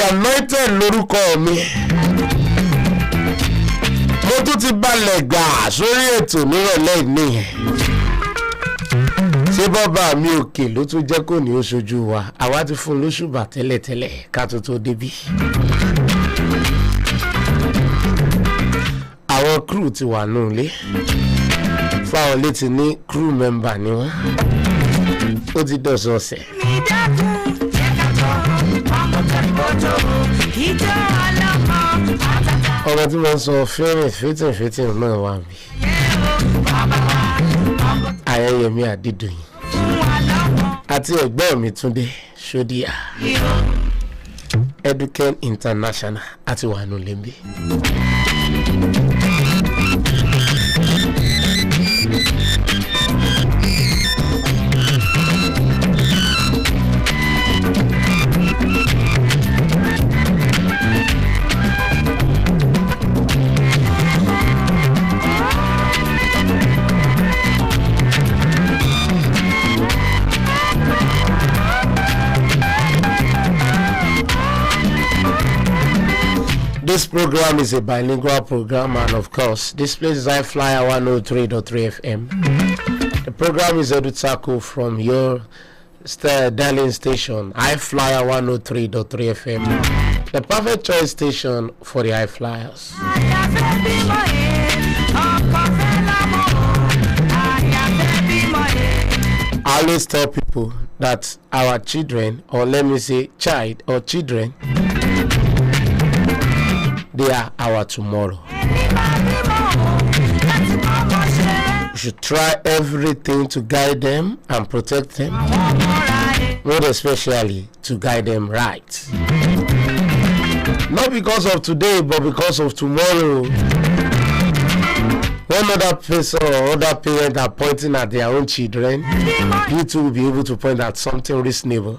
The Anointed lórúkọ mi. Mo tún ti balẹ̀ gbà sórí ètò nírọ̀lẹ́ ìní. Ṣé bàbá mi òkè ló tún jẹ́ kó ní oṣojú wa? Àwa ti fún lóṣùbà tẹ́lẹ̀tẹ́lẹ̀ ká tó tó débí. Àwọn crew ti wà nù ilé. Fáwọn létí ní crew member ni wọ́n. Ó ti dọ̀sọ̀ọ̀sẹ̀. Ọ̀rọ̀ tí wọ́n sọ fẹ́tìn náà wà mí. Ayẹyẹmí Adédoyin àti ẹ̀gbọ́n mi Túndé Ṣódíà Edu-Circle International àti wà nù lẹ́mbí. This program is a bilingual program, and of course, this place is I-FLIER 103.3 FM. The program is Edu-Circle from your darling station, I-FLIER 103.3 FM, the perfect choice station for the I-FLIERs. I always tell people that our children, or let me say child or children, they are our tomorrow. We should try everything to guide them and protect them, more especially to guide them right. Not because of today, but because of tomorrow. When other person or other parents are pointing at their own children, you too will be able to point at something reasonable.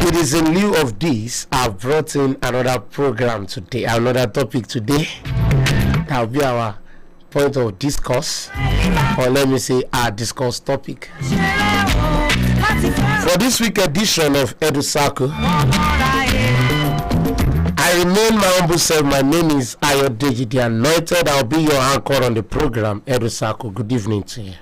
It is in lieu of this, I've brought in another program today, another topic today. That will be our point of discourse, or let me say our discourse topic. For this week edition of Edu-Circle, I remain my humble self. My name is Ayodeji The Anointed. I'll be your anchor on the program, Edu-Circle. Good evening to you.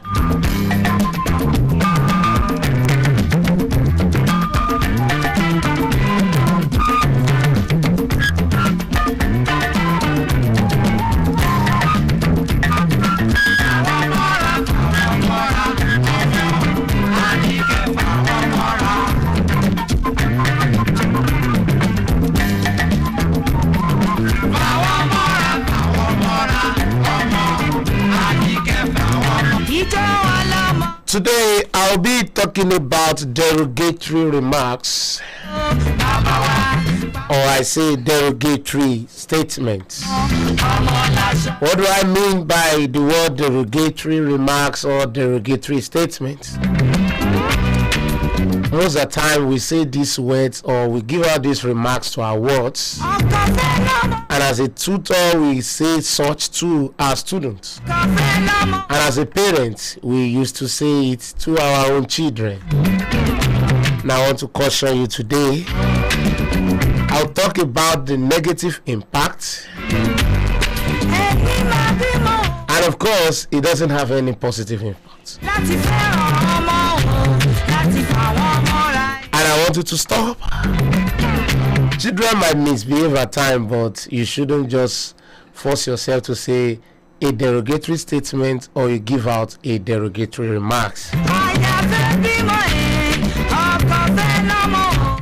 Today, I'll be talking about derogatory remarks, or I say derogatory statements. What do I mean by the word derogatory remarks or derogatory statements? Most of the time we say these words or we give out these remarks to our words, and as a tutor we say such to our students, and as a parent we used to say it to our own children. Now I want to caution you today. I'll talk about the negative impact, and of course it doesn't have any positive impact. And I want you to stop. Children might misbehave at times, but you shouldn't just force yourself to say a derogatory statement or you give out a derogatory remarks.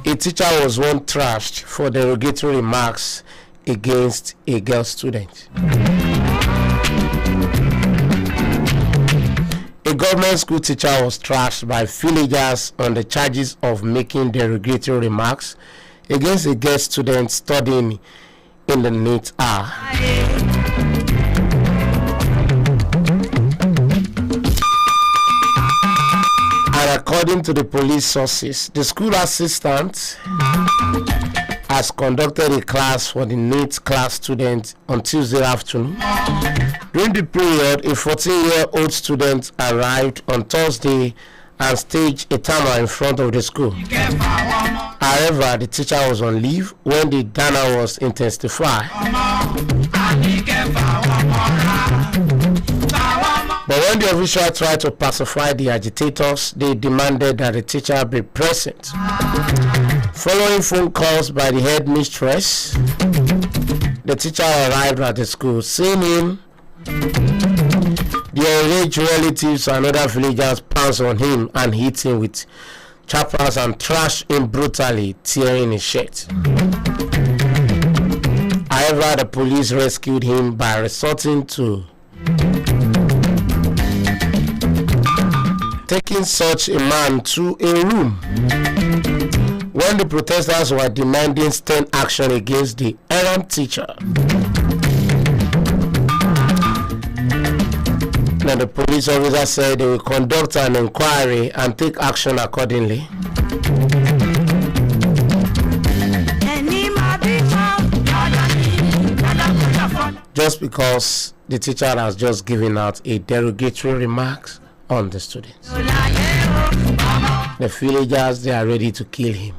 A teacher was once trashed for derogatory remarks against a girl student. A government school teacher was trashed by villagers on the charges of making derogatory remarks against a girl student studying in the night hour. And according to the police sources, the school assistant has conducted a class for the NEET class students on Tuesday afternoon. During the period, a 14-year-old student arrived on Thursday and staged a timer in front of the school. However, the teacher was on leave when the dana was intensified. But when the official tried to pacify the agitators, they demanded that the teacher be present. Following phone calls by the headmistress, the teacher arrived at the school. Seeing him, the enraged relatives and other villagers pounced on him and hit him with chappers and thrashed him brutally, tearing his shirt. However, the police rescued him by resorting to taking such a man to a room. When the protesters were demanding stern action against the errant teacher, then the police officer said they will conduct an inquiry and take action accordingly. Just because the teacher has just given out a derogatory remarks on the students, the villagers, they are ready to kill him.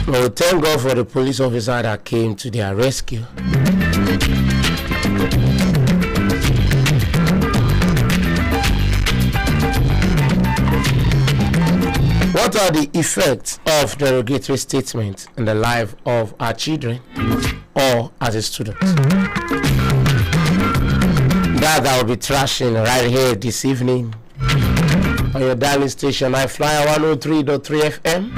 Well, thank God for the police officer that came to their rescue. What are the effects of derogatory statements in the life of our children or as a student? That I will be trashing right here this evening on your dialing station I-FLIER 103.3 FM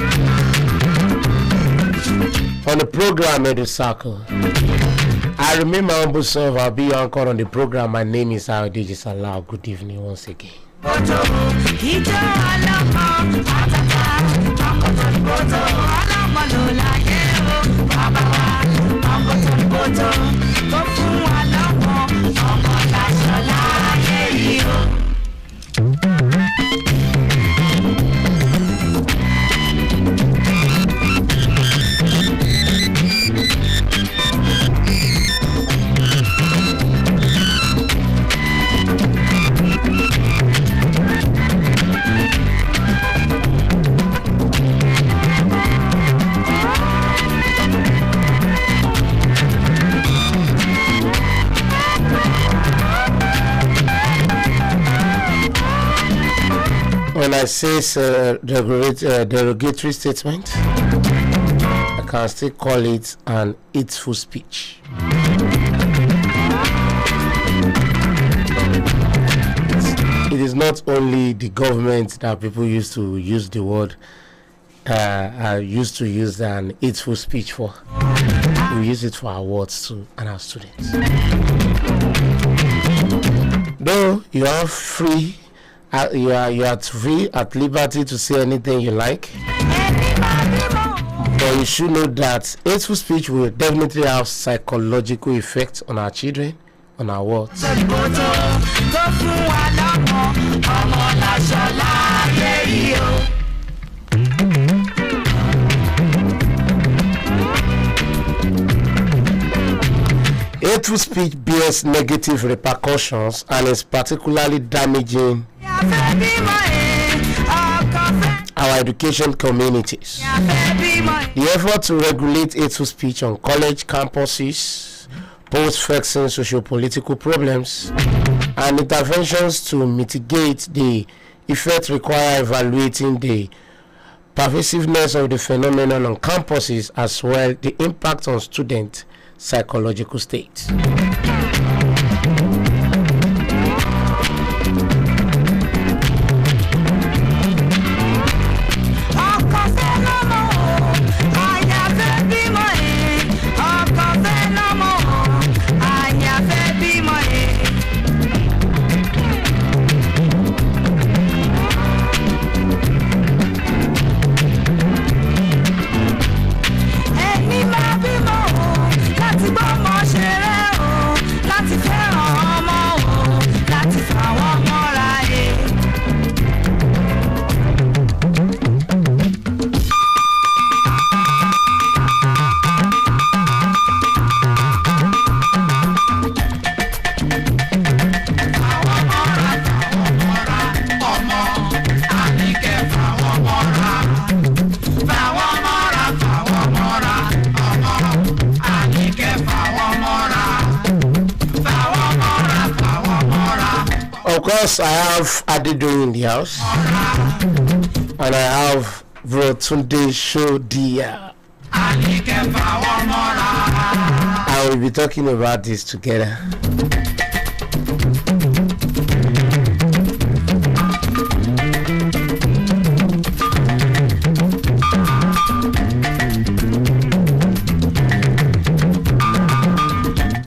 on the program Edu-Circle. I remain my humble self. I'll be your anchor on the program. My name is Ayodeji The Anointed. Good evening once again. When I say derogatory statement, I can still call it an hateful speech. It is not only the government that people used to use the word, used to use an hateful speech for. We use it for our words too and our students. Though you are free. You are free at liberty to say anything you like, but you should know that hateful speech will definitely have psychological effects on our children, on our words. Hateful speech bears negative repercussions and is particularly damaging our education communities. The effort to regulate hateful speech on college campuses pose vexing socio-political problems, and interventions to mitigate the effect require evaluating the pervasiveness of the phenomenon on campuses as well the impact on student psychological state. course, I have Adedoyin in the house, and I have Vrotunde Shodia. I will be talking about this together.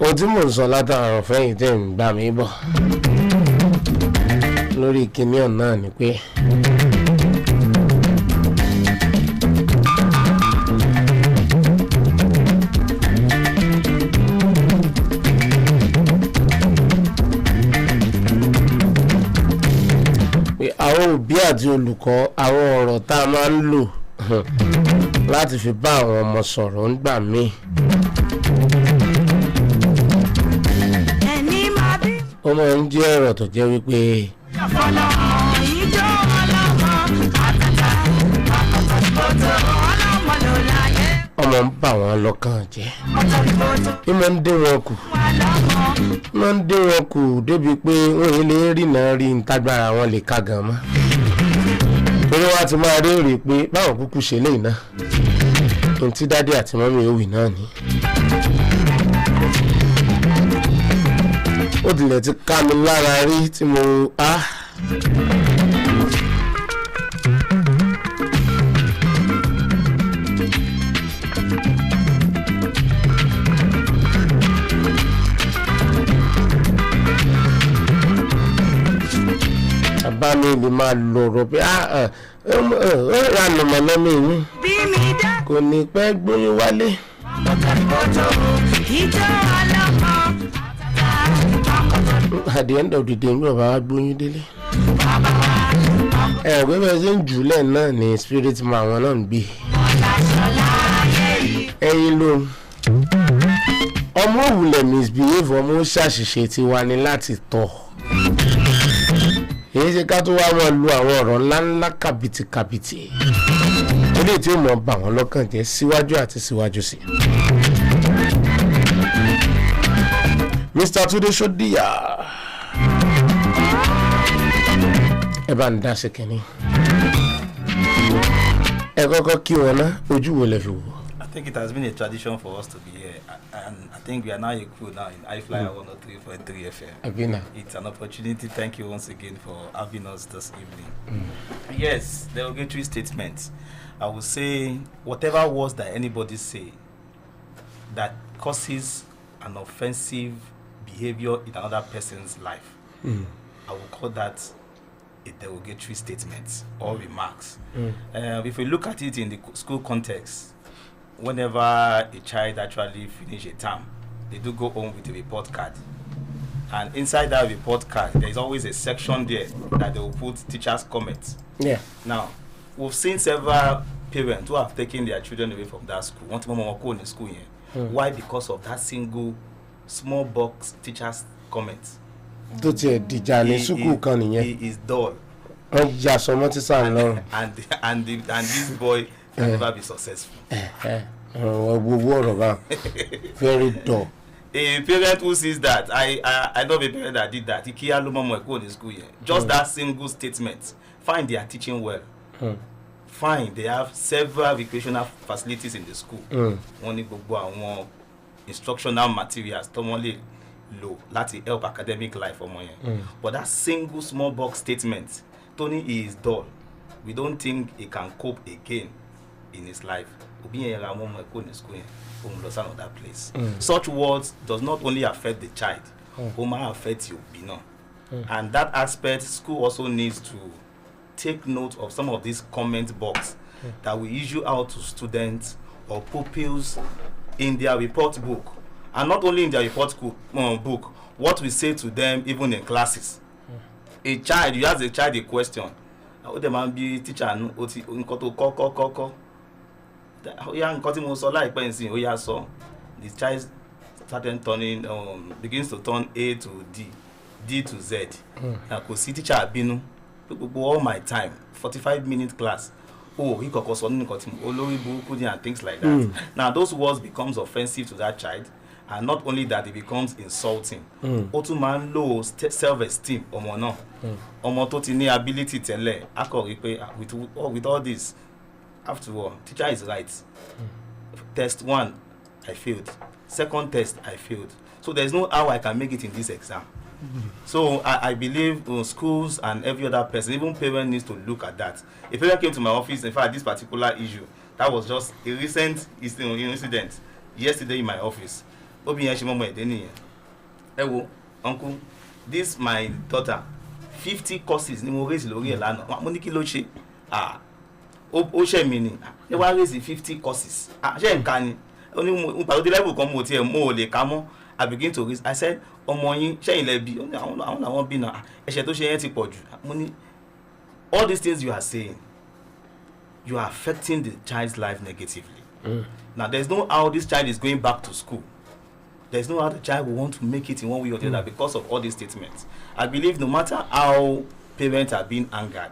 Ojúmọ̀ ń sọ látàrọ̀ fẹ́yìn tẹ́ ń gbà mí bọ̀ lórí kíní ọ̀nà ni pé àwọn òbí àti olùkọ́ àwọn ọ̀rọ̀ tá a máa ń lò láti fi bá àwọn ọmọ sọ̀rọ̀ ń gbà mí. Ó máa ń jẹ́ ọ̀rọ̀ tó jẹ́ wípé ọmọ ń bà wọ́n lọ́kàn jẹ́. Ó máa ń dé wọn kù débi pé wọ́n yìí lè rìnà rí ntágbára wọn lè ká gan mọ́. Torí wá ti máa rí pé báwọn kúkú ṣe lè ná ohun tí dádì àti mọ́mí ó wì náà ni. Ó tilẹ̀ ti ká mi lára rí tí mo bá mi lè máa lọ̀rọ̀ pé ránà mọ̀lọ́mí mi kò ní pẹ́ gbóyún wálé. At the end of the day, mi ò bá wá gbóyún délé. Ẹ̀gbẹ́ bẹ́ẹ̀ ṣe ń jùlẹ̀ náà ni spirit ma àwọn náà ń gbé. Ẹyin ló ọmọ òwúlẹ̀ misbehave ọmọ ó ṣàṣìṣe ti wá ní láti tọ̀. Èyí ṣe ká tó wá wọn lu àwọn ọ̀rọ̀ ńláńlá kàbìtìkàbìtì. Eléyìí tí ó mọ̀ bà wọ́n lọ́kàn jẹ́ síwájú àti síwájú sí. Mr. Tunde Shodia. Ẹ bá ń dá sí kínní. Ẹ kọ́kọ́ kí wọn ná ojú wo lẹ fi wò. I think it has been a tradition for us to be here, and I think we are now a crew now in I-FLIER 103.3 FM. It's an opportunity. Thank you once again for having us this evening. Yes, derogatory statements. I would say whatever words that anybody say that causes an offensive behavior in another person's life, I will call that a derogatory statement or remarks. If we look at it in the school context, whenever a child actually finish a term, they do go home with a report card, and inside that report card there is always a section there that they will put teachers' comments. Now we've seen several parents who have taken their children away from that school, want to go in the school here. Why? Because of that single small box teachers' comments. He is dull, and this boy can never be successful. Very dull. A parent who sees that, I know a parent that did that. He go in the school here. Just that single statement. Fine, they are teaching well. Fine, they have several recreational facilities in the school. Only instructional materials, only low, that help academic life for money. But that single small box statement, Tony is dull. We don't think he can cope again in his life. That place. Such words does not only affect the child, it might affect you. And that aspect, school also needs to take note of some of these comment box that we issue out to students or pupils in their report book, and not only in their report book, what we say to them even in classes. A child, you ask a child a question, how the man be teacher the child started turning begins to turn A to D, D to Z. I could see teacher binu all my time 45-minute class. He and things like that. Now those words becomes offensive to that child, and not only that, it becomes insulting. Ó tún máa ń low self-esteem ọmọ náà. Ọmọ tó ti ní ability tẹ́lẹ̀ á kọ̀ rí pé with all this, after all, teacher is right. Test 1, I failed. Second test, I failed. So there's no how I can make it in this exam. So I believe schools and every other person, even parents, needs to look at that. A parent came to my office, in fact, this particular issue, that was just a recent incident yesterday in my office. Uncle, this my daughter, 50 courses ni mo raise lórí ẹ̀ lánàá. Mo ní kí ló ṣe? Ó ṣe mí ni. Ẹ wá raise 50 courses. Ṣé nǹkan ni? Ó ní mo pàdé level kan mo tiẹ̀ mo lè kà mọ́. I begin to raise. I said, ọmọ yín ṣẹ́yìn lẹ́bi. Àwọn làwọn bí náà. Ẹ̀ṣẹ̀ tó ṣe yẹn ti pọ̀ jù. Mo ní all these things you are saying, you are affecting the child's life negatively. Now, there's no how this child is going back to school. There's no how the child will want to make it in one way or the other because of all these statements. I believe no matter how parents are being angered,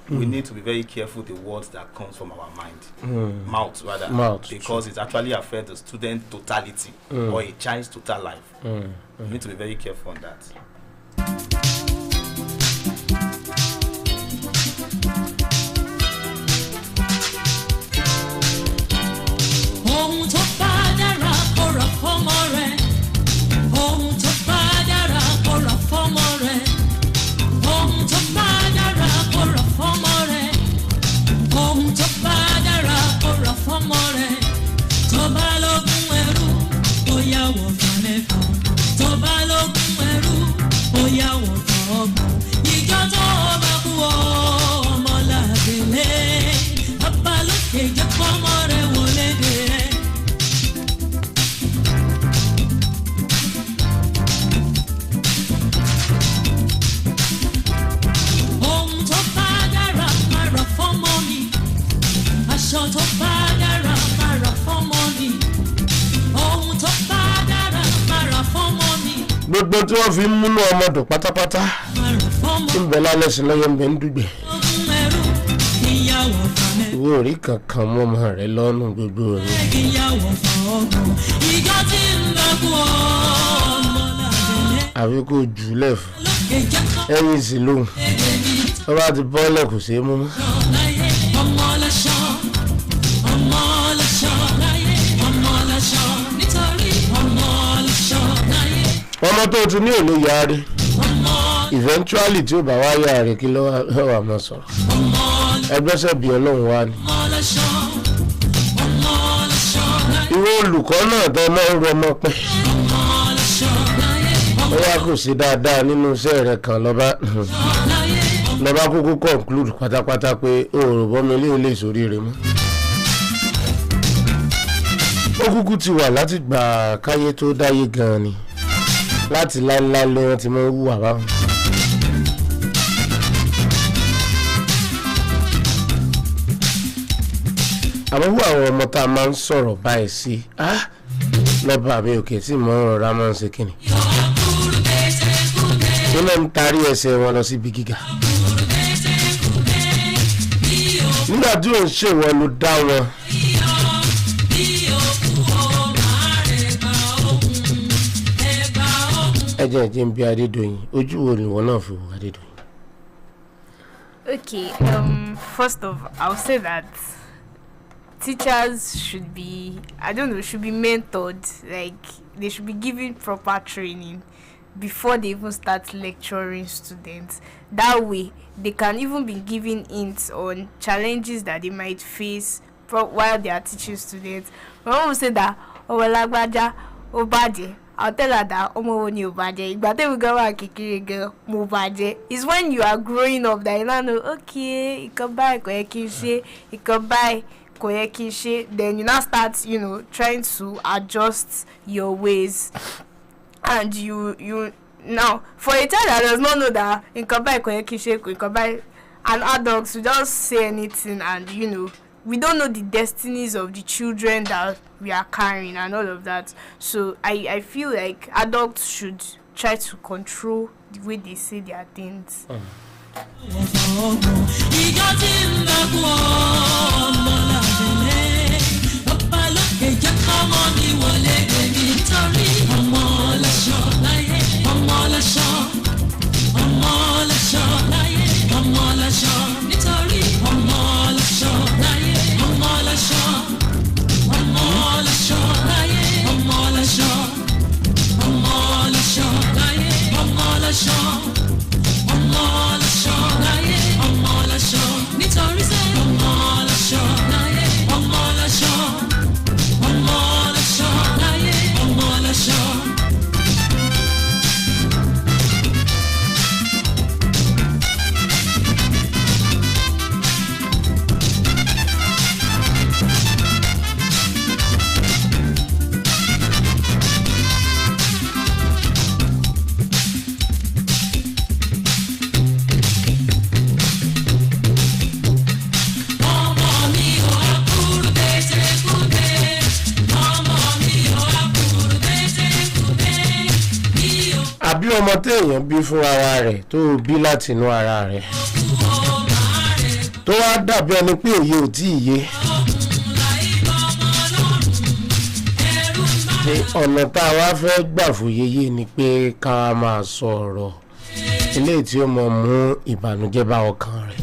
we need to be very careful the words that comes from our mind, mouth rather, because it actually affects the student totality or a child's total life. We need to be very careful on that. gbogbo tí wọ́n fi ń múnú ọmọ dùn pátápátá ń bẹ lálẹ́ sí lọ́yọ̀ ń bẹ ń dùgbẹ̀. ìwé orí kankan mọ́ ọmọ rẹ lọ́nà gbogbo rẹ. àbí kò jù ú lẹ̀ fún ẹ̀yìn sí lóhùn wọ́n bá ti bọ́ọ̀lẹ̀ kò ṣeé mú mọ́. ọmọ tó tún ní òní ya rí eventually tí ó bá wá yà rẹ̀ kí ló wà mọ́ sọ̀rọ̀ ẹgbẹ́sẹ̀ bí ọlọ́run wá ní. ìwé olùkọ́ náà tó mọ́ ń rọmọ pẹ́ ó wá kò sí dáadáa nínú iṣẹ́ rẹ̀ kan lọ́ba kúkú conclude pátápátá pé òòrùn bọ́mi ilé ìsórí rẹ̀ mọ́. ó kúkú ti wà láti gbà káyé tó dáyé gan-an ni láti láńlá lé wọn ti máa ń wúwà báwọn. àmọ́ wú àwọn ọmọ tá a máa ń sọ̀rọ̀ báyìí sí lọ́ba mi òkè tí mo ń rọra máa ń ṣe kíni. wọ́n náà ń tarí ẹsẹ̀ wọn lọ síbi gíga. nígbà tí ò ń ṣèwọ́ ló dá wọn. ẹjẹ ń bí Adédoyin ojú wo ni wọn náà fi wo Adédoyin. Okay, first of all, I'll say that teachers should be, should be mentored. Like, they should be given proper training before they even start lecturing students. That way, they can even be given hints on challenges that they might face while they are teaching students. When we say that, Lagbaja, Obaje, I'll tell her that it's when you are growing up that you know, okay, you can buy you can buy then you now start, trying to adjust your ways. And you now, for a child that does not know that you can buy an adult to just say anything, and we don't know the destinies of the children that we are carrying and all of that. So I feel like adults should try to control the way they say their things. ọmọ téèyàn bí fún ara rẹ̀ tó bí láti inú ara rẹ̀ tó wá dàbí ẹni pé òye ò tí ì yé ọ̀nà tá a wá fẹ́ gbà fòye yé ni pé ká máa sọ ọ̀rọ̀ eléyìí tí ó mọ̀ mú ìbànújẹ́ bá ọkàn rẹ̀.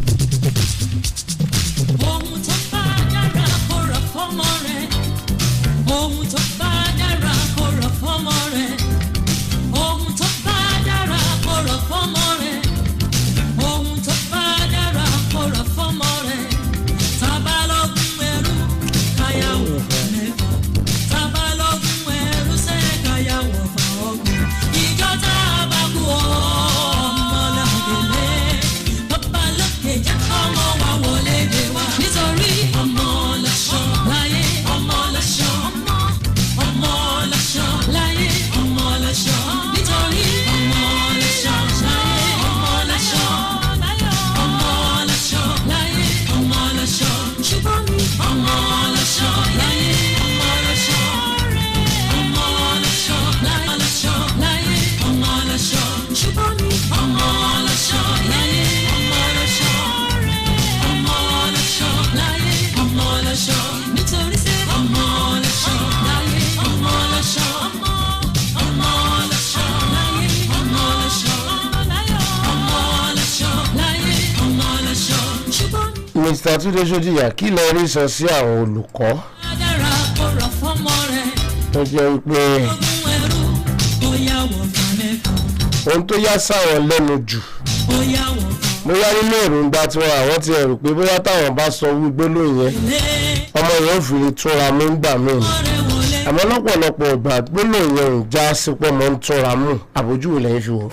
Mr. Túndé Ṣódìyà kí lẹ rí sọ sí àwọn olùkọ́ tó jẹ́ wípé ohun tó yá sáwọn lẹ́nu jù bóyá nínú èròǹgbà tí àwọn ti rò pé bóyá táwọn bá sọ gbólóhùn yẹn ọmọ yẹn ò fi lè túnra mú gbà míì àmọ́ lọ́pọ̀lọpọ̀ ìgbà gbólóhùn yẹn ò já sípò mọ́ ń túnra mú àbójú lẹ́yìn fi wò.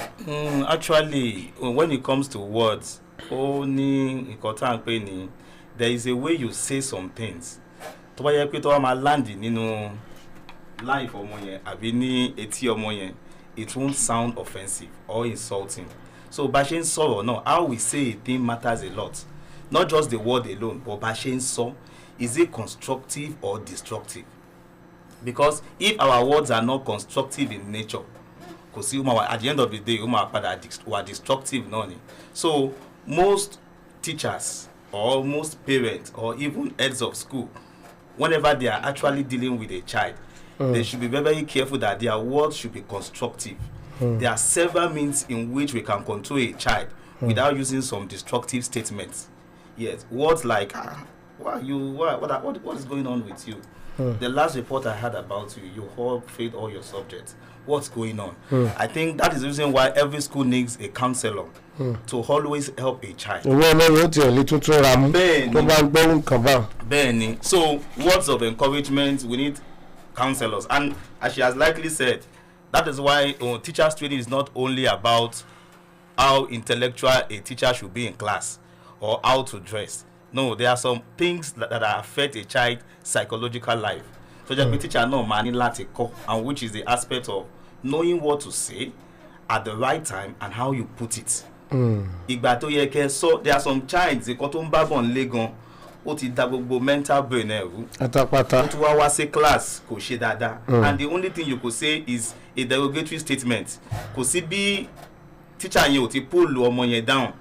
Actually, when it comes to words, ó ní nǹkan tá à ń pè ní there is a way you say some things tó bá yẹ pé tó bá máa land nínú life ọmọ yẹn àbí ní etí ọmọ yẹn it won't sound offensive or insulting. So bá ṣe ń sọ̀rọ̀ náà how we say a thing matters a lot, not just the word alone but bá ṣe ń sọ, is it constructive or destructive? Because if our words are not constructive in nature kò sí at the end of the day ó máa padà wà destructive náà ni. So most teachers or most parents or even heads of school, whenever they are actually dealing with a child, they should be very, very careful that their words should be constructive. There are several means in which we can control a child without using some destructive statements. Yes, words like what is going on with you? The last report I had about you, you all failed all your subjects. What's going on? I think that is the reason why every school needs a counselor to always help a child. So words of encouragement, we need counselors, and as she has likely said, that is why teachers training is not only about how intellectual a teacher should be in class or how to dress. No, there are some things that affect a child's psychological life. So just teacher know mani latiko, and which is the aspect of knowing what to say at the right time and how you put it. Ìgbà tó yẹ kẹ́ sọ, there are some childs they got on babon legon, ó ti dá gbogbo mental brain ẹ̀rú. Atapata. Ó tún wá sí class kò ṣe dáadáa. And the only thing you could say is a derogatory statement. Kò sí bí teacher yẹn ò ti pull ọmọ yẹn down,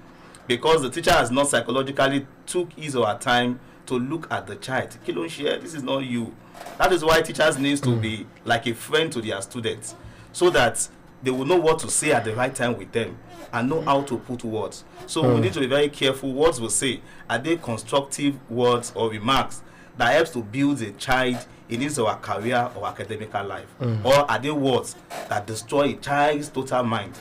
because the teacher has not psychologically took his or her time to look at the child. Kí ló ń ṣe, this is not you. That is why teachers need to be like a friend to their students, so that they will know what to say at the right time with them and know how to put words. So we need to be very careful words we say. Are they constructive words or remarks that helps to build a child in his or her career or academical life? Or are they words that destroy a child's total mind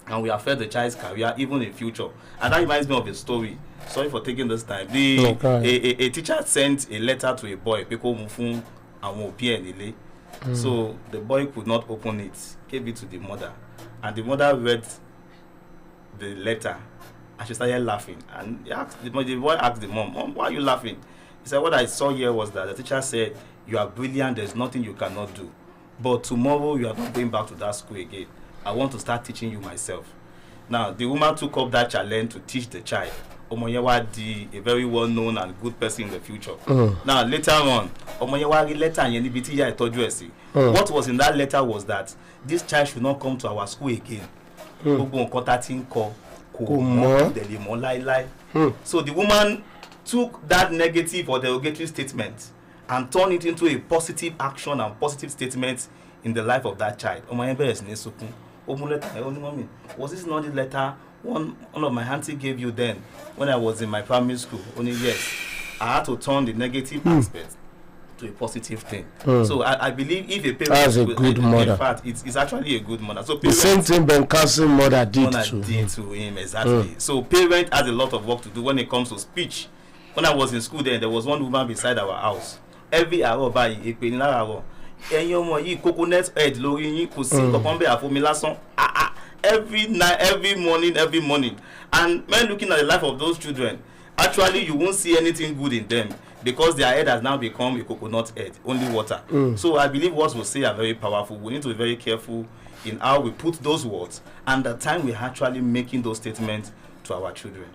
and will affect the child's career even in future? And that reminds me of a story. Sorry for taking this time. A teacher sent a letter to a boy. So the boy could not open it, gave it to the mother, and the mother read the letter and she started laughing. And the boy asked the mom, "Mom, why are you laughing?" He said, "What I saw here was that the teacher said, you are brilliant, there's nothing you cannot do. But tomorrow you are not going back to that school again. I want to start teaching you myself." Now, the woman took up that challenge to teach the child. Omoyewa di a very well-known and good person in the future. Now, later on, Omoyewa letter and Yenibiti ya itoju esi. What was in that letter was that this child should not come to our school again. gbogbo nǹkan tá ti ń kọ kò mọ̀ dẹ̀ lè mọ̀ láíláí. So the woman took that negative or derogatory statement and turned it into a positive action and positive statement in the life of that child. Ọmọ yẹn bẹ̀rẹ̀ sí ní sunkún. Ó mú lẹ́tà ẹ̀ ó ní mọ́mì, was this not the letter one of my auntie gave you then when I was in my primary school? Only yes, I had to turn the negative aspect to a positive thing. So I believe if a parent, that's a good mother. In fact, it's actually a good mother. So the same thing Ben Carson mother did to him, exactly. So parent has a lot of work to do when it comes to speech. When I was in school there was one woman beside our house. Every hour by èpè ní lára rọ. Ẹ̀yin ọmọ yìí coconut head lórí yín kò sí kankan bẹ́ẹ̀ àfomi lásán. Every night, every morning. And when looking at the life of those children, actually you won't see anything good in them because their head has now become a coconut head, only water. So I believe words we say are very powerful. We need to be very careful in how we put those words and the time we're actually making those statements to our children.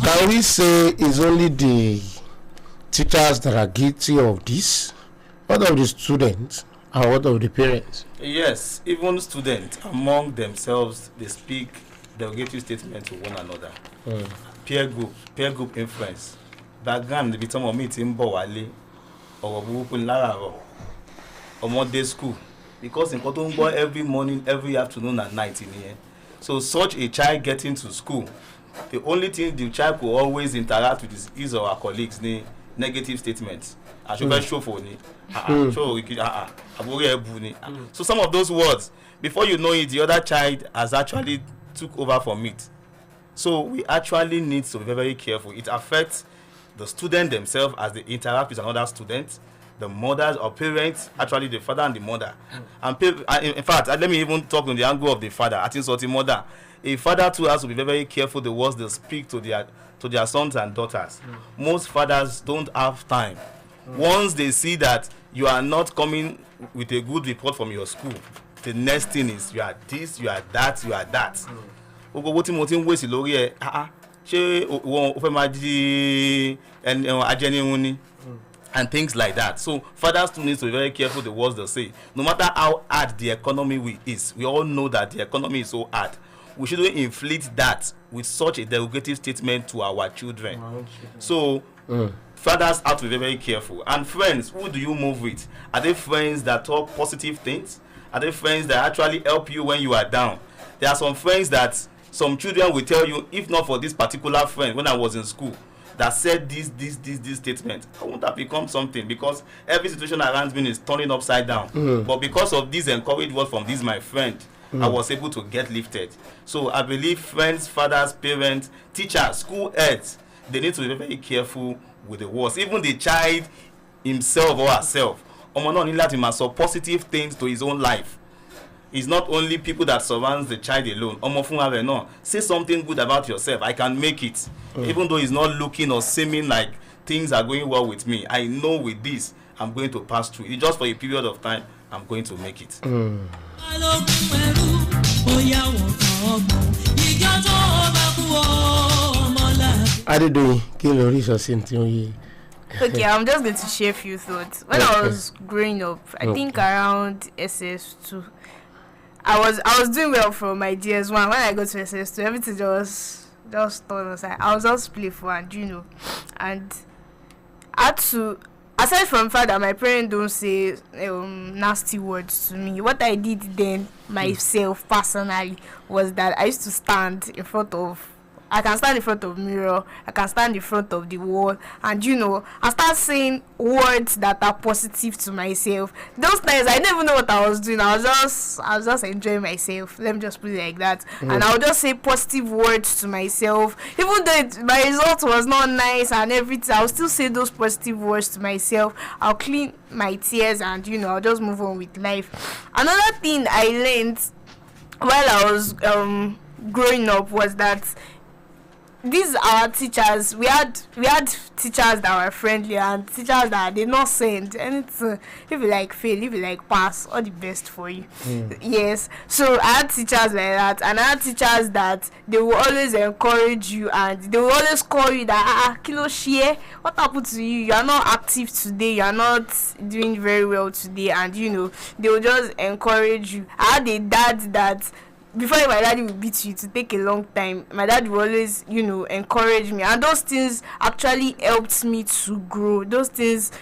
Can we say it's only the teachers that are guilty of this? What of the students and what of the parents? Yes, even students among themselves, they speak derogatory statements to one another. Peer group influence. Background the some of me in Bowale or Lararo or more day school. Because in Kotongo every morning, every afternoon and night in here. So such a child getting to school, the only thing the child could always interact with his or her colleagues, negative statements. I should show for ni. So some of those words, before you know it, the other child has actually took over from it. So we actually need to be very careful. It affects the student themselves as they interact with another student, the mothers or parents, actually the father and the mother. And in fact, let me even talk on the angle of the father. I think so the mother. A father too has to be very careful the words they speak to their sons and daughters. Most fathers don't have time. Once they see that you are not coming with a good report from your school, the next thing is you are this, you are that, you are that. And things like that. So fathers too need to be very careful the words they say. No matter how hard the economy is, we all know that the economy is so hard. We shouldn't inflict that with such a derogative statement to our children. So fathers have to be very careful. And friends, who do you move with? Are they friends that talk positive things? Are they friends that actually help you when you are down? There are some friends that some children will tell you, if not for this particular friend when I was in school that said this statement, I wouldn't have become something, because every situation around me is turning upside down. But because of this encouraged word from this my friend, I was able to get lifted. So I believe friends, fathers, parents, teachers, school heads, they need to be very careful with the words. Even the child himself or herself, so positive things to his own life. It's not only people that surround the child alone. Say something good about yourself. I can make it. Even though it's not looking or seeming like things are going well with me, I know with this I'm going to pass through. It's just for a period of time. I'm going to make it. Okay, I'm just going to share a few thoughts. When I was growing up, I think around SS2, I was doing well from my DS1. When I got to SS2, everything just turned aside. I was just playful and and I had to, aside from the fact that my parents don't say nasty words to me, what I did then myself personally was that I used to stand in front of I can stand in front of mirror, I can stand in front of the wall, and I start saying words that are positive to myself. Those times I didn't even know what I was doing. I was just enjoying myself. Let me just put it like that. And I'll just say positive words to myself, even though my result was not nice and everything. I'll still say those positive words to myself. I'll clean my tears, and I'll just move on with life. Another thing I learned while I was growing up was that these are teachers. We had teachers that were friendly and teachers that did not send anything. If you like fail, if you like pass, all the best for you. Yes. So I had teachers like that, and I had teachers that they will always encourage you, and they will always call you that kilo share. What happened to you? You are not active today. You are not doing very well today, and they will just encourage you. I had a dad that, before my daddy would beat you, to take a long time, my dad would always encourage me, and those things actually helped me to grow. Those things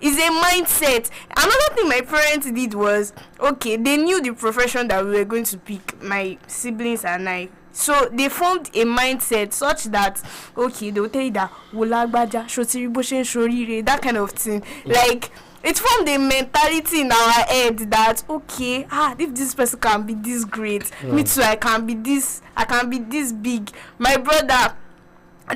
is a mindset. Another thing my parents did was, okay, they knew the profession that we were going to pick, my siblings and I. So they formed a mindset such that, okay, they will tell you that that kind of thing. Like, it formed a mentality in our head that, okay, if this person can be this great, me too, I can be this big. My brother,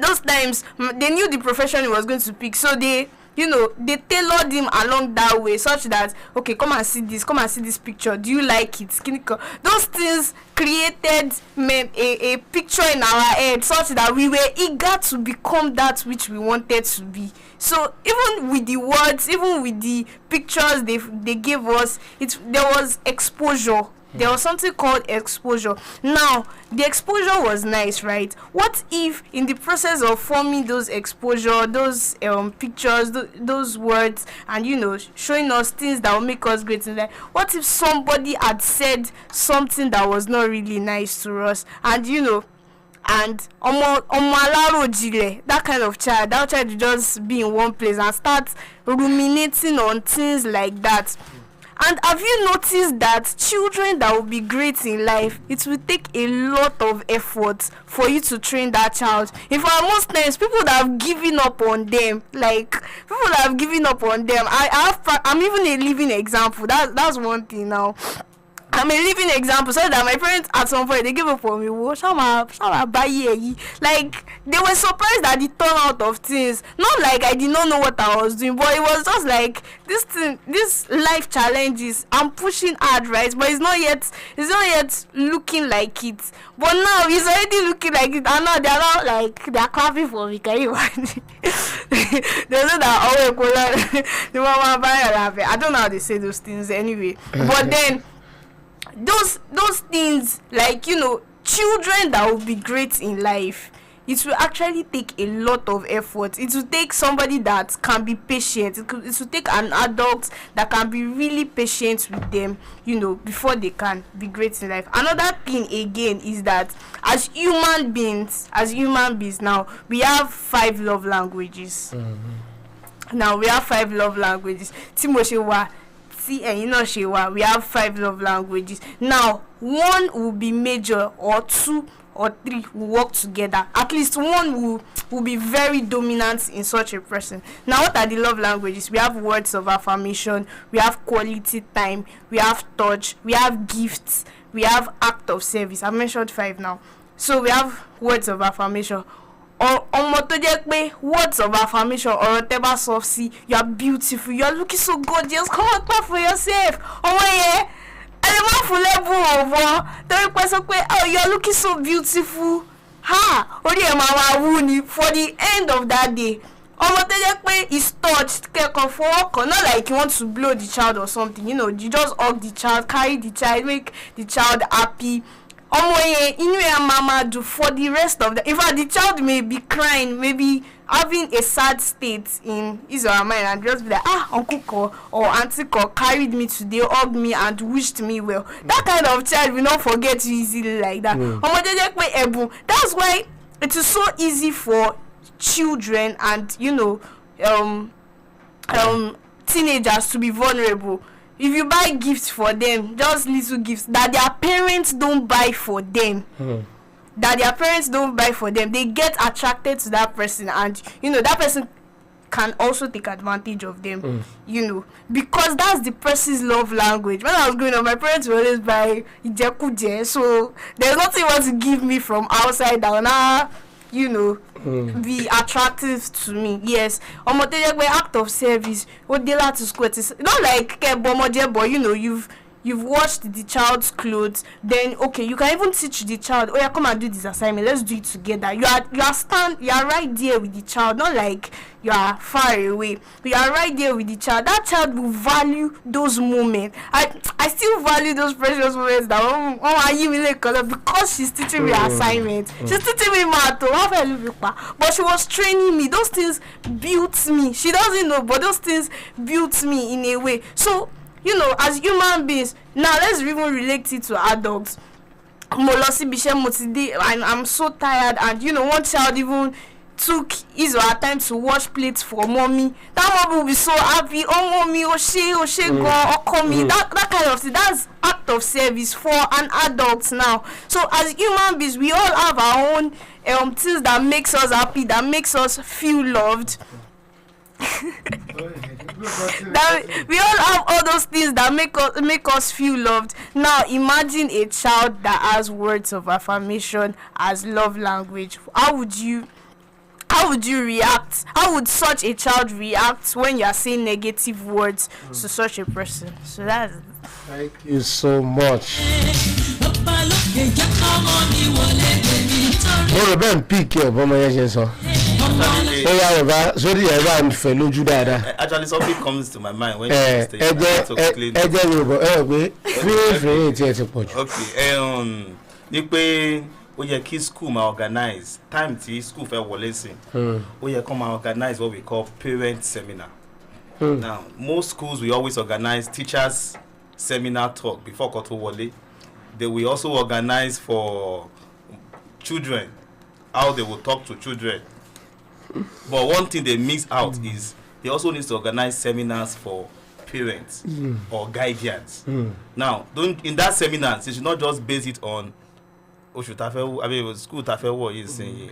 those times, they knew the profession he was going to pick, so they tailored him along that way, such that, okay, come and see this picture, do you like it? Those things created a picture in our head, such that we were eager to become that which we wanted to be. So even with the words, even with the pictures they gave us, there was exposure. There was something called exposure. Now, the exposure was nice, right? What if in the process of forming those exposure, those pictures, those words, and showing us things that will make us great in life, what if somebody had said something that was not really nice to us, and and that kind of child, that child will just be in one place and start ruminating on things like that. And have you noticed that children that will be great in life, it will take a lot of effort for you to train that child? In fact, most times people that have given up on them, I'm even a living example. That's one thing now. I'm a living example, so that my parents at some point they gave up on me. Like, they were surprised at the turnout of things. Not like I did not know what I was doing, but it was just like this life challenges. I'm pushing hard, right? But it's not yet looking like it. But now it's already looking like it, and now they're not like they're clapping for me. Can you imagine? They know that I don't know how they say those things anyway. But then those things, like children that will be great in life, it will actually take a lot of effort. It will take somebody that can be patient. It will take an adult that can be really patient with them, before they can be great in life. Another thing again is that as human beings now, we have 5 love languages. Now we have 5 love languages. We have 5 love languages. Now, one will be major, or 2 or 3 will work together. At least one will be very dominant in such a person. Now, what are the love languages? We have words of affirmation, we have quality time, we have touch, we have gifts, we have act of service. I've mentioned 5 now. So we have words of affirmation. Or words of affirmation, or whatever soft, see, you are beautiful, you are looking so gorgeous, come on, clap for yourself. Oh you are looking so beautiful. For the end of that day, is touched, not like you want to blow the child or something, you just hug the child, carry the child, make the child happy. Mama do for the rest of the, in fact, the child may be crying, maybe having a sad state in his or her mind, and just be like, uncle or auntie carried me today, hugged me and wished me well. That kind of child will not forget you easily like that. That's why it is so easy for children and teenagers to be vulnerable. If you buy gifts for them, just little gifts that their parents don't buy for them, that their parents don't buy for them, they get attracted to that person, and that person can also take advantage of them, because that's the person's love language. When I was growing up, my parents would always buy ijekuje, so there's nothing you want to give me from outside that will now, be attractive to me. Yes, act of service, what they like to school, it's not like but you've washed the child's clothes, then okay, you can even teach the child, oh yeah, come and do this assignment, let's do it together. You are right there with the child, not like you are far away. You are right there with the child. That child will value those moments. I still value those precious moments that because she's teaching me assignment. She's teaching me math, but she was training me. Those things built me. She doesn't know, but those things built me in a way. So as human beings, now let's even relate it to adults. I'm so tired, and one child even took his or her time to wash plates for mommy. That mom will be so happy. Oh mommy, oh she go, oh call me. That kind of thing. That's act of service for an adult now. So as human beings, we all have our own things that makes us happy, that makes us feel loved. That we all have all those things that make us feel loved. Now imagine a child that has words of affirmation as love language. How would you react? How would such a child react when you are saying negative words to such a person? So that's it. Thank you so much. Actually, something comes to my mind when you say okay. Ó yẹ kí school ma organize time tí school fẹ́ wọlé sí. Ó yẹ kó ma organize what we call parent seminar. Now, most schools we always organize teachers seminar talk before kó tó wọlé. They will also organize for children, how they will talk to children. But one thing they miss out is they also need to organize seminars for parents or guardians. Now, in that seminar, they should not just base it on school tafewo is saying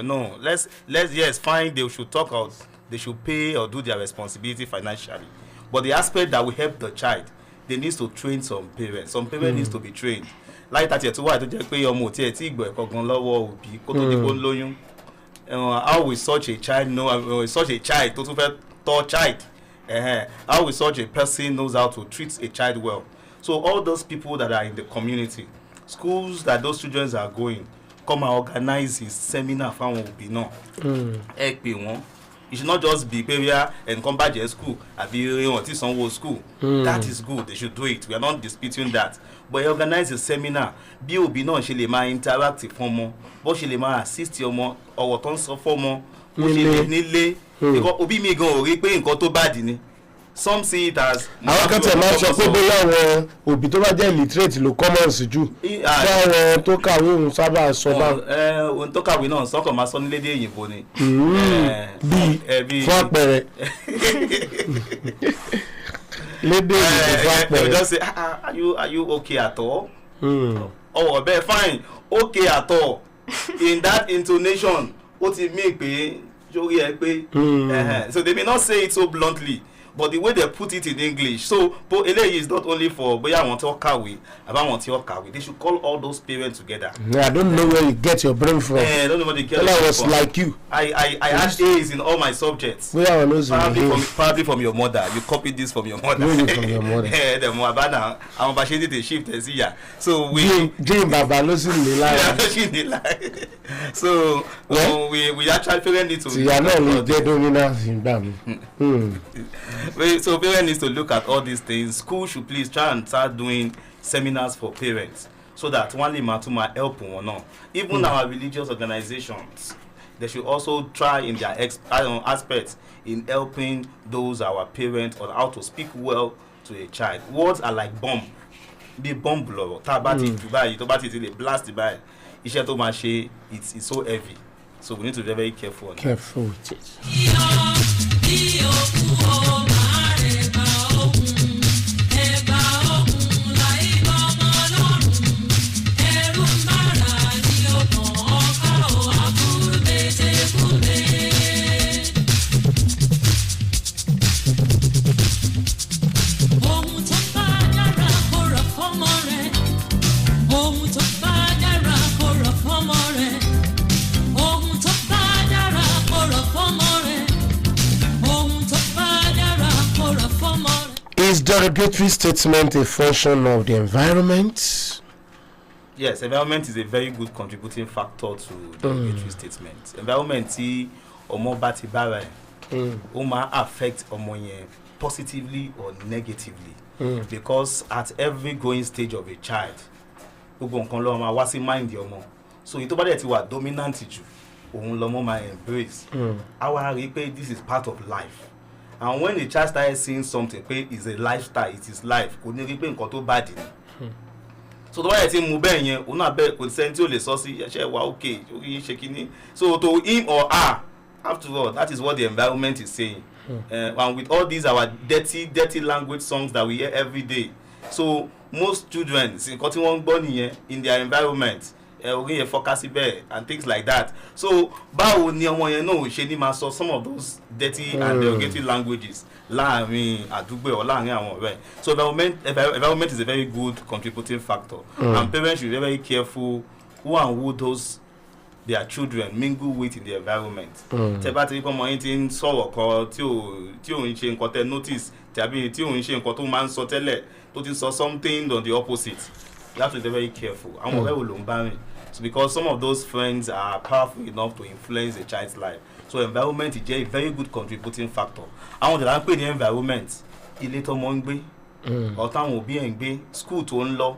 no, let's find they should talk out, they should pay or do their responsibility financially. But the aspect that will help the child, they need to train some parents. Some parents needs to be trained. Like that to why to just pay your motive how will such a child know, such a child to tall child, how will such a person knows how to treat a child well. So all those people that are in the community, schools that those children are going, come and organize his seminar for will be no. It should not just be area and come back to school and be on some school. That is good. They should do it. We are not disputing that. But organize a seminar. Be no she ma interact for but she ma assist your more or what on so for more. Because obi me go repay in to bad ni. Some see it as àwọn kan tẹ̀ máa sọ pé bóyá àwọn òbí tó bá jẹ́ illiterate ló common sí jù báwọn tó kàwé òun sábà sọ bá. Ohun tó kàwé náà sọ́kàn máa sọ ní lédè òyìnbó ni. Bí fún àpẹẹrẹ lédè òyìnbó fún àpẹẹrẹ. Just say are you okay at all? Oh bẹ́ẹ̀ fine, okay at all. In that intonation ó ti mean pé sórí ẹ pé so they may not say it so bluntly. But the way they put it in English, so eléyìí is not only for boya àwọn tí ó kàwé àbá àwọn tí ó kàwé. They should call all those parents together. I don't know where you get your brain from. I don't know where you get it from. I was like you. I had A's in all my subjects. Probably from your mother. You copied this from your mother. Maybe from your mother. The Moabana, I'm bashing the shift as here. So we Jane Baba losing the lie. So we actually parents need to. So you are not the dominant in them. So parents need to look at all these things. School should please try and start doing seminars for parents so that one matuma help or not. Even our religious organizations, they should also try in their aspects in helping those our parents on how to speak well to a child. Words are like bomb. The bomb blow. Tabati Dubai, Tobati they blast the by. Isha to mache, it's so heavy. So we need to be very careful. Careful with it. Is derogatory statement a function of the environment? Yes, environment is a very good contributing factor to derogatory statement. Environment tí ọmọ bá ti bára ẹ̀, ó máa affect ọmọ yẹn positively or negatively. Because at every growing stage of a child, gbogbo nǹkan ló máa wá sí mind ọmọ. So ìtọ́ bá dẹ̀ ti wà dominant jù, òun lọ́mọ máa embrace. Àwa rí pé this is part of life. And when the child started seeing something pé it's a lifestyle, it is life, kò ní rí pé nǹkan tó bad ni. So the way I say mú bẹ́ẹ̀ yẹn, òun náà bẹ́ẹ̀ kò sẹ́ni tí ó lè sọ sí ẹ̀ṣẹ̀ wa okay, orí ṣe kíní. So to him or her, after all, that is what the environment is saying. And with all these our dirty language songs that we hear every day. So most children, nǹkan tí wọ́n ń gbọ́ nìyẹn in their environment. Orí yẹn fọ́ká síbẹ̀ and things like that. So báwo ni ọmọ yẹn náà ṣe ní máa sọ some of those dirty and derogatory languages láàrin àdúgbò or láàrin àwọn ọ̀rẹ́. So environment is a very good contributing factor. And parents should be very careful who and who those their children mingle with in the environment. Tẹ́ bá ti rí ọmọ yín ti ń sọ̀rọ̀ kan tí ò ń ṣe nǹkan tẹ́ notice tàbí tí ò ń ṣe nǹkan tó máa ń sọ tẹ́lẹ̀ tó ti sọ something on the opposite. You have to be very careful. Àwọn ọ̀rẹ́ wo ló ń bá rìn? So because some of those friends are powerful enough to influence a child's life. So environment is a very good contributing factor. Àwọn ọ̀dọ́ la ń pè ní environment. Ilé tó mọ́ ń gbé, ọ̀tá àwọn òbí ẹ̀ ń gbé, school tó ń lọ,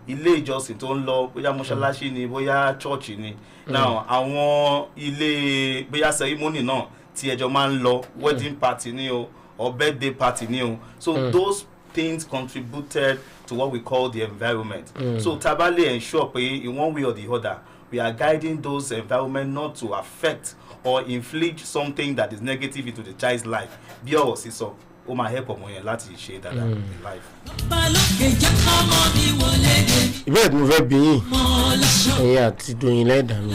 ilé ìjọsìn tó ń lọ, bóyá mọ́ṣáláṣí ni, bóyá church ni. Now àwọn ilé bóyá ceremony náà tí ẹjọ́ máa ń lọ, wedding party ni o, or birthday party ni o. So those things contributed to what we call the environment. So Tabale ensure pé in one way or the other we are guiding those environment not to affect or inflict something that is negative into the child's life. Bí ọ̀rọ̀ sísọ ó máa help ọmọ yẹn láti ṣe dáadáa in life. ìbéèrè tí mo fẹ́ bi yín ẹ̀yin àti Doyin lẹ́dàá mi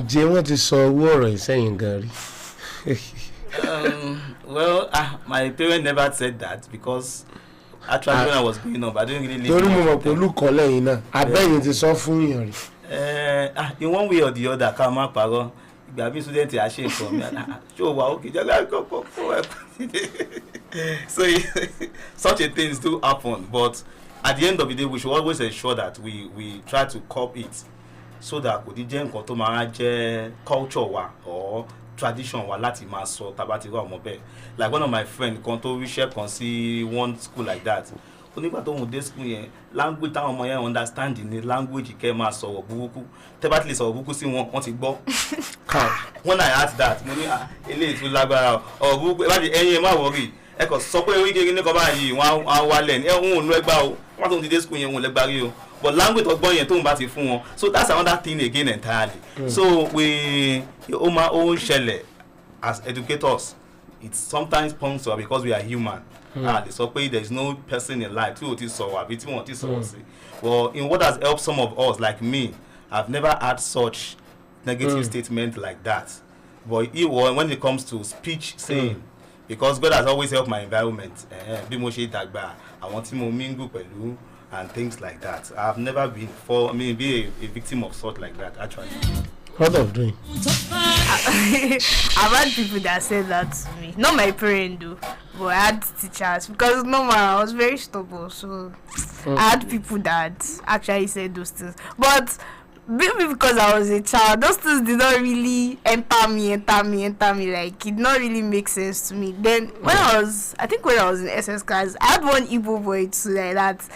ǹjẹ́ wọ́n ti sọ owó ọ̀rọ̀ ìsẹ́yìn gan rí? Well, my parents never said that because actually when I was growing up, I didn't really live. Torí mo mọ̀ pé olùkọ́ lẹ́yìn náà, abẹ́yìn ti sọ fún yàn rí. In one way or the other, ká má parọ́. Ìgbà bí student a ṣe nǹkan mi, ṣé o wà okay? Jẹ́gbẹ́ kọ́kọ́ fún ẹ. So such a things do happen, but at the end of the day, we should always ensure that we try to curb it so that kò ní jẹ́ nǹkan tó máa jẹ́ culture wa or tradition wa láti máa sọ tàbá ti rọ ọmọ bẹ́ẹ̀. Like one of my friend kan tó ríṣẹ́ kan sí one school like that. Onígbà tó ń dé school yẹn language táwọn ọmọ yẹn understand ni language kẹ́ máa sọ̀rọ̀ burúkú. Tẹ́ bá ti lè sọ̀rọ̀ burúkú sí wọn, wọ́n ti gbọ́. When I asked that, mo ní eléyìí tún lágbára ọ̀rọ̀ burúkú ẹ bá ti ẹyin ẹ má wọrí. Ẹ kò sọ pé orí kékeré ní kan báyìí wọ́n á wálẹ̀ ní ẹ̀hún òun ló ẹgbàá o. Wọ́n tó ń dé school yẹn òun lẹ́gbàá rí o. But language ọgbọ́n yẹn tóun bá ti fún wọn. So that's another thing again entirely. So ó máa ó ń ṣẹlẹ̀ as educators. It sometimes comes to us because we are human. They say there is no person in life tí o ti sọ̀rọ̀ àbí tí wọ́n ti sọ̀rọ̀ sí. Well, in what has helped some of us like me, I've never had such negative statement like that. But when it comes to speech saying, because God has always helped my environment. Bí mo ṣe dàgbà, àwọn tí mo mingle pẹ̀lú and things like that. I've never been be a victim of sort like that actually. What of doing? I've had people that said that to me. Not my parents though, but I had teachers because normal I was very stubborn. So I had people that actually said those things. But maybe because I was a child, those things did not really enter me. Like it did not really make sense to me. Then when I was in SS class, I had one Igbo boy too like that.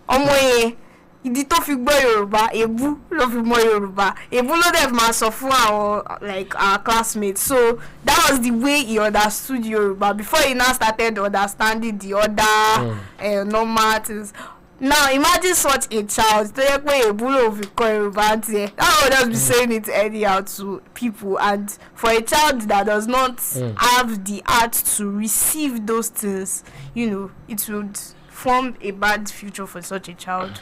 Omoye. Ìdí tó fi gbọ́ Yorùbá, èbú ló fi mọ̀ Yorùbá. Èbú ló dẹ̀ máa sọ fún our like our classmates. So that was the way he understood Yorùbá before he now started understanding the other normal things. Now imagine such a child tó yẹ pé èbú ló fi kọ́ Yorùbá tiẹ̀. That would just be saying it anyhow to people, and for a child that does not have the heart to receive those things, it would form a bad future for such a child.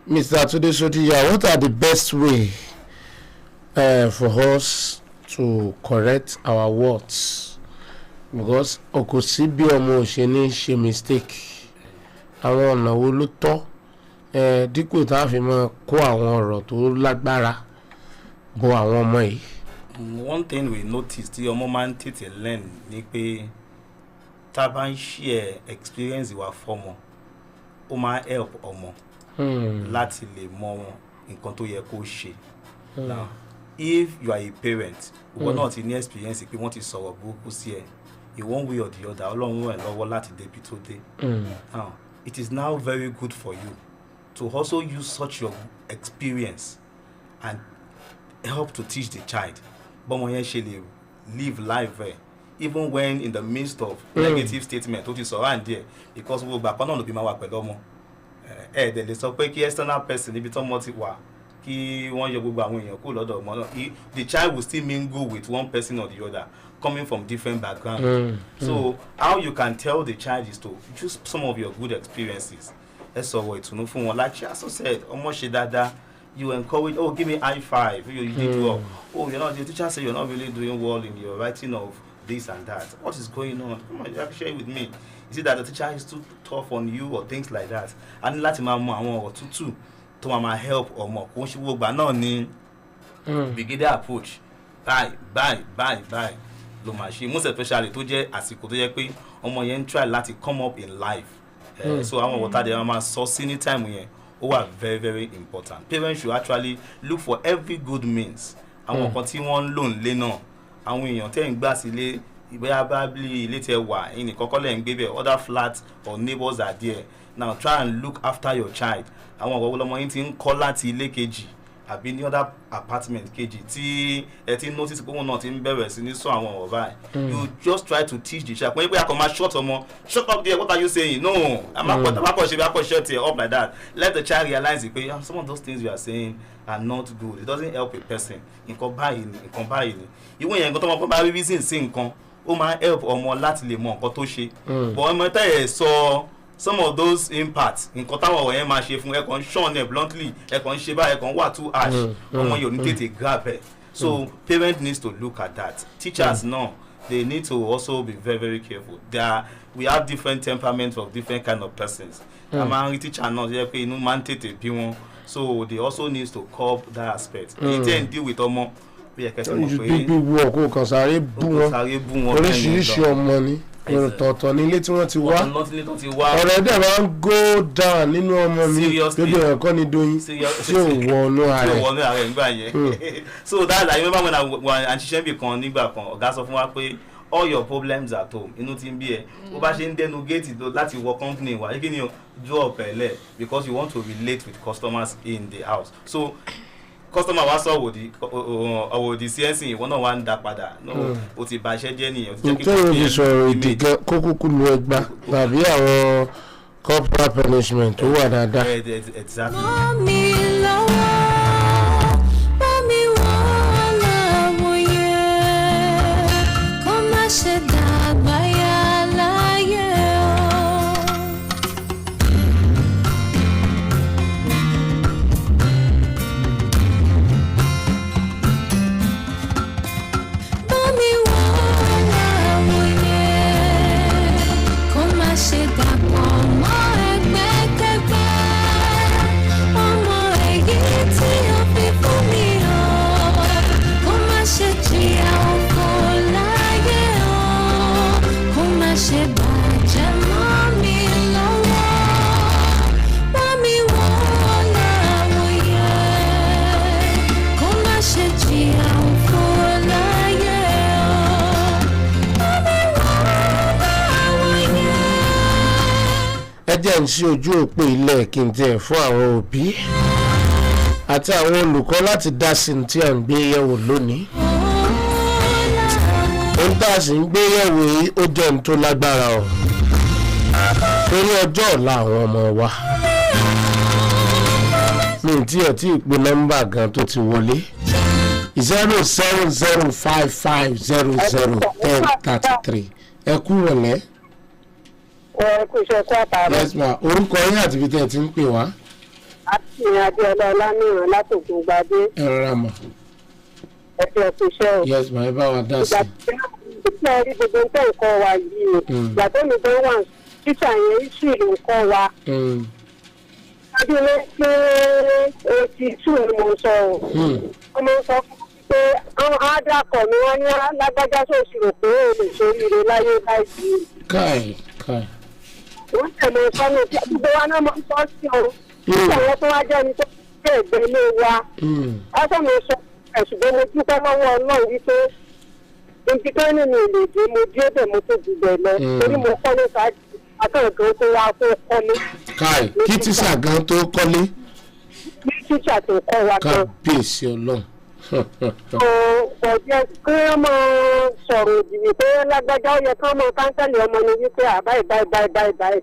Mr. Tunde Sotiya, what are the best way for us to correct our words? Because okosi bí ọmọ ṣe ní ṣe mistake. Àwọn ọ̀nà wo ló tọ́ dípò tá a fi máa kó àwọn ọ̀rọ̀ tó lágbára bọ àwọn ọmọ yìí. One thing we notice tí ọmọ máa ń tètè learn ni pé tá a bá ń share experience wa fọ́mọ ó máa help ọmọ láti lè mọ nǹkan tó yẹ kó ṣe. Now if you are a parent ìwọ náà ti ní experience pé wọ́n ti sọ̀rọ̀ burúkú sí ẹ in one way or the other Ọlọ́run ràn ẹ́ lọ́wọ́ láti débi tó dé. Now it is now very good for you to also use such your experience and help to teach the child bọ́mọ yẹn ṣe lè live life there even when in the midst of negative statement tó ti sọ̀rọ̀ and there because gbogbo àpá náà ló bí máa wà pẹ̀lú ọmọ ẹ̀ẹ́dẹ̀ lè sọ pé kí external person níbi tọ́mọ ti wà kí wọ́n yọ gbogbo àwọn èèyàn kúrò lọ́dọ̀ ọmọ náà the child will still mingle with one person or the other coming from different backgrounds. So how you can tell the child is to use some of your good experiences. Ẹ sọ̀rọ̀ ìtùnú fún wọn like she also said ọmọ ṣe dáadáa. You encourage, oh, give me I-5. You did well. Oh, the teacher said you're not really doing well in your writing of this and that. What is going on? Come on, you have to share it with me. Is it that the teacher is too tough on you or things like that? And láti máa mọ àwọn ọ̀rọ̀ tútù tó máa help ọmọ kò ń ṣe gbogbo àná náà ní brigadier approach. Bye. Ló máa ṣe most especially tó jẹ́ àsìkò tó jẹ́ pé ọmọ yẹn ń try láti come up in life. So àwọn ọ̀tá dẹ̀ máa sọ sí ní time yẹn. Are very, very important. Parents should actually look for every good means. Àwọn kan tí wọ́n ń lò ń lé náà, àwọn èèyàn tẹ́ ń gbà sílé ìbéyà bábílì ilé tẹ́ wà ẹnì kọ́kọ́ lẹ́ ń gbé bẹ̀ other flats or neighbors are there. Now try and look after your child. Àwọn ọ̀gọ́ ọlọ́mọ yín ti ń kọ́ láti ilé kejì àbí ní other apartment kejì tí ẹ ti notice pé wọn náà ti ń bẹ̀rẹ̀ sí ní sọ àwọn ọ̀rọ̀ báyìí. You just try to teach the child. Wọ́n yẹ pé akọ̀ máa shut ọmọ shut up there what are you saying? No àmàkọ̀ ṣe bí akọ̀ shut it up like that. Let the child realize pé some of those things you are saying are not good. It doesn't help a person. Nǹkan báyìí ni. Ìwọ̀n yẹn nǹkan tó máa fọ́ bá rí reason sí nǹkan ó máa help ọmọ láti lè mọ nǹkan tó ṣe. But ọmọ tẹ́ ẹ̀ sọ some of those impacts nǹkan táwọn ọ̀rọ̀ yẹn máa ṣe fún ẹ̀kan ṣọ́ọ̀n ẹ̀ bluntly ẹ̀kan ṣe báyìí ẹ̀kan wà too harsh ọmọ yóò ní tètè grab ẹ̀. So parents need to look at that. Teachers now they need to also be very, very careful. We have different temperaments of different kind of persons. Àmọ́ àwọn teacher náà yẹ pé inú máa ń tètè bí wọn. So they also need to curb that aspect. Èyí tẹ́ ń deal with ọmọ bí ẹ̀kẹ́ tí mo pè é. Bíbí wọ̀ kó kàn sáré bú wọn oríṣiríṣi ọmọ ni. Tọ̀tọ̀ ní ilé tí wọ́n ti wá ọ̀rọ̀ ẹ̀dẹ̀ máa ń go down nínú ọmọ mi lójú ẹ̀kọ́ ní doyin tí ò wọnú ààrẹ nígbà yẹn. So that I remember when I was ṣiṣẹ́ bì kan nígbà kan ọ̀gá sọ fún wa pé all your problems at home inú ti ń bí ẹ bó bá ṣe ń dẹnu géètì láti wọ company wa kí ni o draw pẹ̀lẹ́ because you want to relate with customers in the house. So customer wa sọ òwòdì sí ẹ̀sìn ìwọ náà wá ń dá padà o ti bà iṣẹ́ jẹ́ nìyẹn. nítorí òbí sọ̀rọ̀ ìdìgẹ́ kókókó lu ẹgbà tàbí àwọn corporal punishment tó wà dáadáa. Exactly. jẹ́ ń ṣí ojú òpó ilẹ̀ kí n tiẹ̀ fún àwọn òbí àti àwọn olùkọ́ láti dá sí tí à ń gbé yẹ̀wò lónìí. Ohun tá a sì ń gbé yẹ̀wò yìí ó jẹ́ ohun tó lágbára o torí ọjọ́ ọ̀la àwọn ọmọ wa. Mi ò tiẹ̀ tí ì pe nọ́mbà gan tó ti wọlé 07055001033 ẹ kú rọ̀lẹ́. Kú iṣẹ́ kú àtàrà. Yes ma, orúkọ yín àti ibi tẹ́ ẹ ti ń pè wá. àti Adéọlá Ọlámìràn látòkun gbadé. ẹ rọra mọ̀. Ẹ fi ọkùn iṣẹ́ o. yes ma ẹ bá wa dá sí. ìgbà tí rí gbogbo nǹkan ẹ̀kọ́ wa yìí o. ìgbà tó mi gan wà títà yẹn ìṣù ìlú nǹkan wa. adúlé pé 82 ni mo sọ o. ọmọ sọ fún mi pé àwọn àdàkọ̀ mi wọ́n ní lágbájá sóòsì rò pé ó lè ṣoríire láyé báyìí. káì. wọ́n tẹ̀lé sọ́nà tí gbogbo wa náà máa ń sọ sí o. nígbà wọn tó wá jẹ́ ni tó ṣe ẹ̀gbẹ́ ilé wa. ọ̀sán mi sọ ẹ̀ṣùgbọ́n mo dúpẹ́ lọ́wọ́ Ọlọ́run wípé ibi tó nínú ìlèdè mo dé bẹ̀ mo tó ju bẹ̀ lọ. torí mo kọ́ ní sáájú akẹ́kọ̀ọ́ tó wá tó kọ́lé. káì kí tíṣà gan tó kọ́lé. kí tíṣà tó kọ́ wa gan. kábíyèsí Ọlọ́run. ọ̀jẹ̀ kí wọ́n máa sọ̀rọ̀ òdìbò pé lágbájá ó yẹ kí wọ́n máa káńtẹ́lì ọmọ ni wípé báyìí.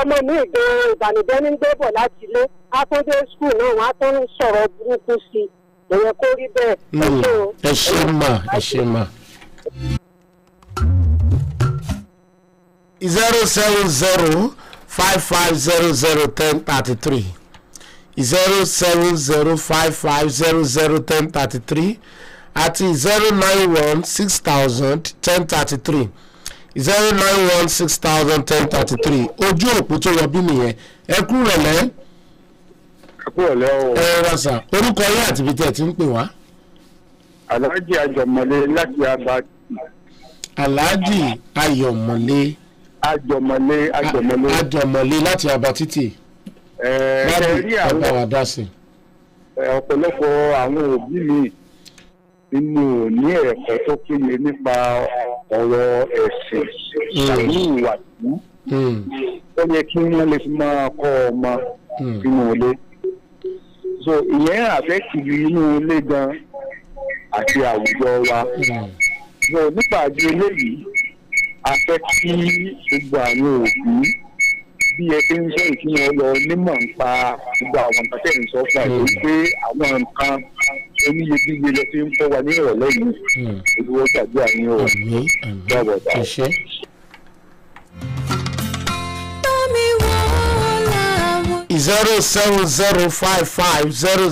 ọmọ mi gan ìbànújẹ́ ní gbé bọ̀ láti ilé akóńdé skul náà wọ́n á tó ń sọ̀rọ̀ burúkú sí i èèyàn kó rí bẹ́ẹ̀. ẹ ṣe mà. 07055001033 07055001033 àti 09160001033 09160001033 ojú òpó tó yọ bí nìyẹn ẹ kú rẹ̀lẹ́. ẹ rasa orúkọ yín àti ibi tẹ́ ẹ ti ń pè wá. Alhaji Ajọmọlé láti Abati. Alhaji Ayọ̀mọlé. Ajọmọlé láti Abatiti. Rí àwọn bàbá wa dá sí. ọ̀pọ̀lọpọ̀ àwọn òbí mi nínú ní ẹ̀kọ́ tó péye nípa ọ̀rọ̀ ẹ̀sìn tàbí ìwà tí ó yẹ kí wọ́n lè fi máa kọ́ ọmọ nínú ilé. so ìyẹn àfẹ́kìlì inú ilé gan àti àwùjọ wa. so nípa àjọ eléyìí a fẹ́ kí gbogbo àwọn òbí bí ẹ ti ń sọ ìfihàn lọ nímọ̀ nípa gbogbo àwọn nǹkan tẹ̀ ń sọ fún àìsí pé àwọn nǹkan oníyebíye lọ sí ń fọ́ wa ní ìrọ̀lẹ́ yìí olùwọ́ gbàdúrà ní ọ̀rọ̀ lọ́wọ́ dá.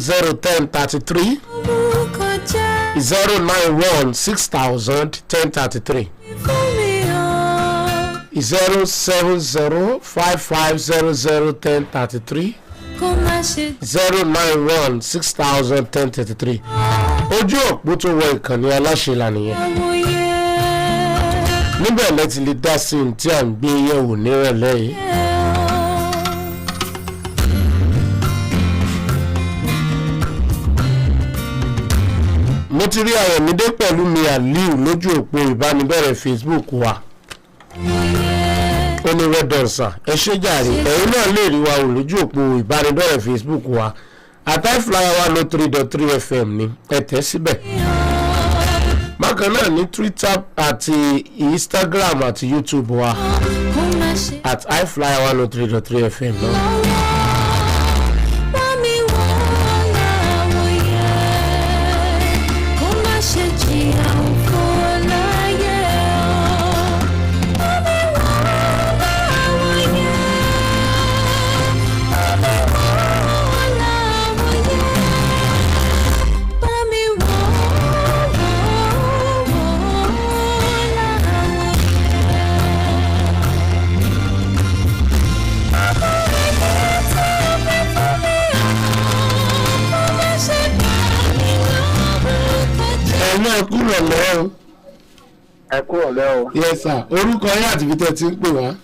07055001033 09160001033 07055001033 09160001033 ojú òpó tó wọ ìkànnì aláṣẹlá nìyẹn níbẹ̀ lẹ́tì lè dá sí ní tí à ń gbé yẹ̀wò nírọ̀lẹ́ yìí. mo ti rí Ayọ̀mídé pẹ̀lú mi Aliu lójú òpó ìbánidọ́rẹ̀ẹ́ Facebook wa onírẹ́dọ̀nsà ẹ ṣé jàre ẹ̀yin náà lè rí wa wò lójú òpó ìbánidọ́rẹ̀ẹ́ Facebook wa I-FLIER 103.3 FM ni ẹ tẹ̀ síbẹ̀. bákan náà ní Twitter àti Instagram àti YouTube wa at I-FLIER 103.3 FM náà. ẹ kú ọ̀lẹ́ o. yes sir orúkọ yín àti ibi tẹ́ ti ń pè wá.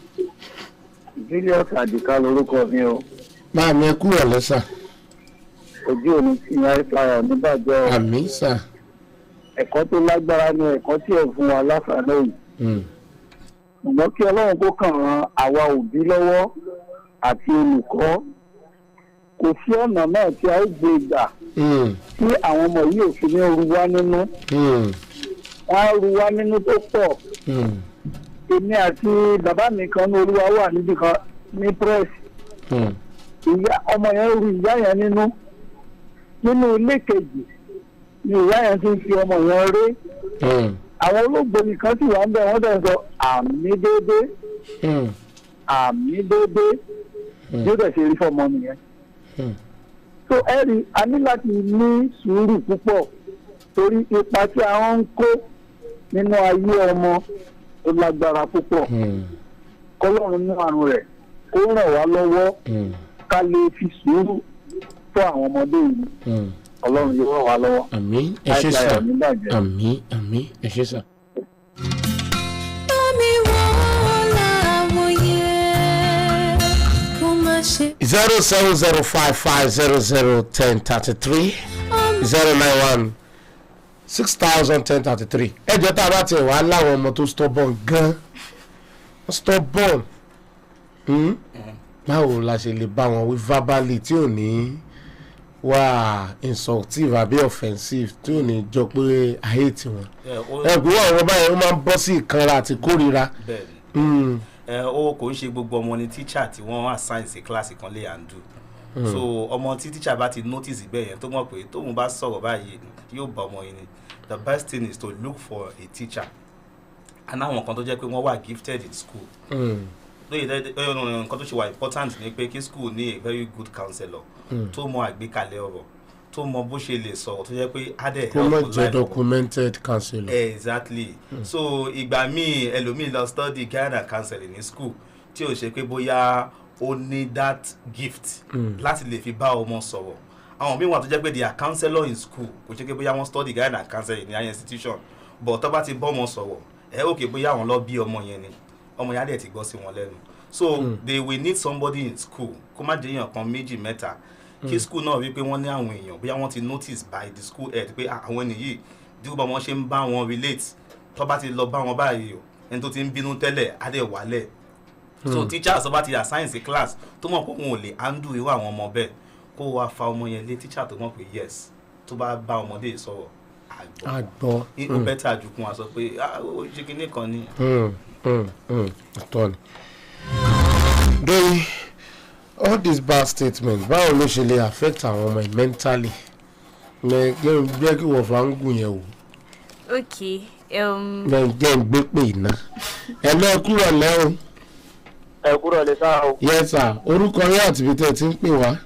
Julius Adika lorúkọ mi o. máa mi ẹ kú ọ̀lẹ́ sà. ojú òní tí I-FLIER níbàjẹ́ o. àmín sà. ẹ̀kọ́ tó lágbára ni ẹ̀kọ́ tí ẹ̀ fún wa láǹfààní yìí. ṣùgbọ́n kí Ọlọ́run kó kàn ran àwa òbí lọ́wọ́ àti olùkọ́ kò sí ọ̀nà náà tí a ó gbé gbà tí àwọn ọmọ yìí ò fi ní ru wá nínú. wọ́n á ru wá nínú tó pọ̀. èmi àti bàbá mi kan ní Olúwa wà níbi kan ní press. ìyá ọmọ yẹn ru ìyá yẹn nínú ilé kejì ni ìyá yẹn ti ń fi ọmọ yẹn ré. àwọn olóògbé kan sì wà ń bẹ̀ wọ́n dẹ̀ sọ àmì déédéé yóò dẹ̀ ṣe rí fọmọ nìyẹn. so ẹ̀rí a ní láti ní sùúrù púpọ̀ torí ipa tí a ń kó nínú ayé ọmọ ó lágbára púpọ̀ kọ́lọ́run ní àrùn rẹ̀ kó ràn wá lọ́wọ́ ká lè fi sùúrù fún àwọn ọmọdé yìí ọlọ́run yóò ràn wá lọ́wọ́. àmín ẹ ṣé sà àmín àmín ẹ ṣé sà. 07055001033 091 601033. ẹjọ́ tá a bá tiẹ̀ wá láwọn ọmọ tó stubborn gan stubborn báwo la ṣe lè bá wọn wí verbally tí ò ní wà insultive àbí offensive tí ò ní jọ pé I hate wọn ẹgbẹ́ wọn báyìí wọ́n máa ń bọ́ sí ìkanra àti kórìíra. ó kò ń ṣe gbogbo ọmọ ni teacher tí wọ́n assign sí class kan lè handle so ọmọ tí teacher bá ti notice bẹ́ẹ̀ yẹn tó mọ̀ pé tóun bá sọ̀rọ̀ báyìí yóò bá ọmọ yìí ni the best thing is to look for a teacher and àwọn kan tó jẹ́ pé wọ́n wà gifted in school nǹkan tó ṣe wà important ni pé kí school ní a very good counselor tó mọ àgbékalẹ̀ ọ̀rọ̀ tó mọ bó ṣe lè sọ̀rọ̀ tó jẹ́ pé adé help life. kó mọ̀ jẹ́ documented counselor. Exactly. So ìgbà míì ẹlòmíì lọ study Ghana counseling ní school tí ò ṣe pé bóyá ó ní that gift láti lè fi bá ọmọ sọ̀rọ̀. Àwọn míì wà tó jẹ́ pé they are counselor in school kò ṣe pé bóyá wọ́n study Ghana counseling ní higher institution but tó bá ti bọ́ ọmọ sọ̀rọ̀ òkè bóyá àwọn lọ bí ọmọ yẹn ni ọmọ yẹn á dẹ̀ ti gbọ́ sí wọn lẹ́nu. So they will need somebody in school kó má jẹ́ èèyàn kan méjì mẹ́ta kí school náà wí pé wọ́n ní àwọn èèyàn bóyá wọ́n ti notice by the school head pé àwọn ènìyàn yìí bí wọ́n ṣe ń bá wọn relate tó bá ti lọ bá wọn báyìí o ẹni tó ti ń bínú tẹ́lẹ̀ á dẹ̀ wálẹ̀. So teachers tó bá ti assign sí class tó mọ̀ pé wọn ò lè handle irú àwọn ọmọ bẹ́ẹ̀ kó wá fa ọmọ yẹn lé teacher tó mọ̀ pé yes tó bá bá ọmọdé sọ̀rọ̀ àgbọ̀ ó bẹ́tà jù kún wa sọ pé ó ṣe kinní kan ni. Ọ̀tọ̀ ni. Doyin, all these bad statements báwo ló ṣe lè affect àwọn ọmọ mentally jẹ́ kí wọ́n fa ń gùn yẹn o. Okay. jẹ́ ń gbé pè iná ẹ lọ kúrò lẹ́hìn. ẹ kúrò lè sá o. Yes sir, orúkọ yẹn àti ibi tẹ́ ẹ ti ń pè wá.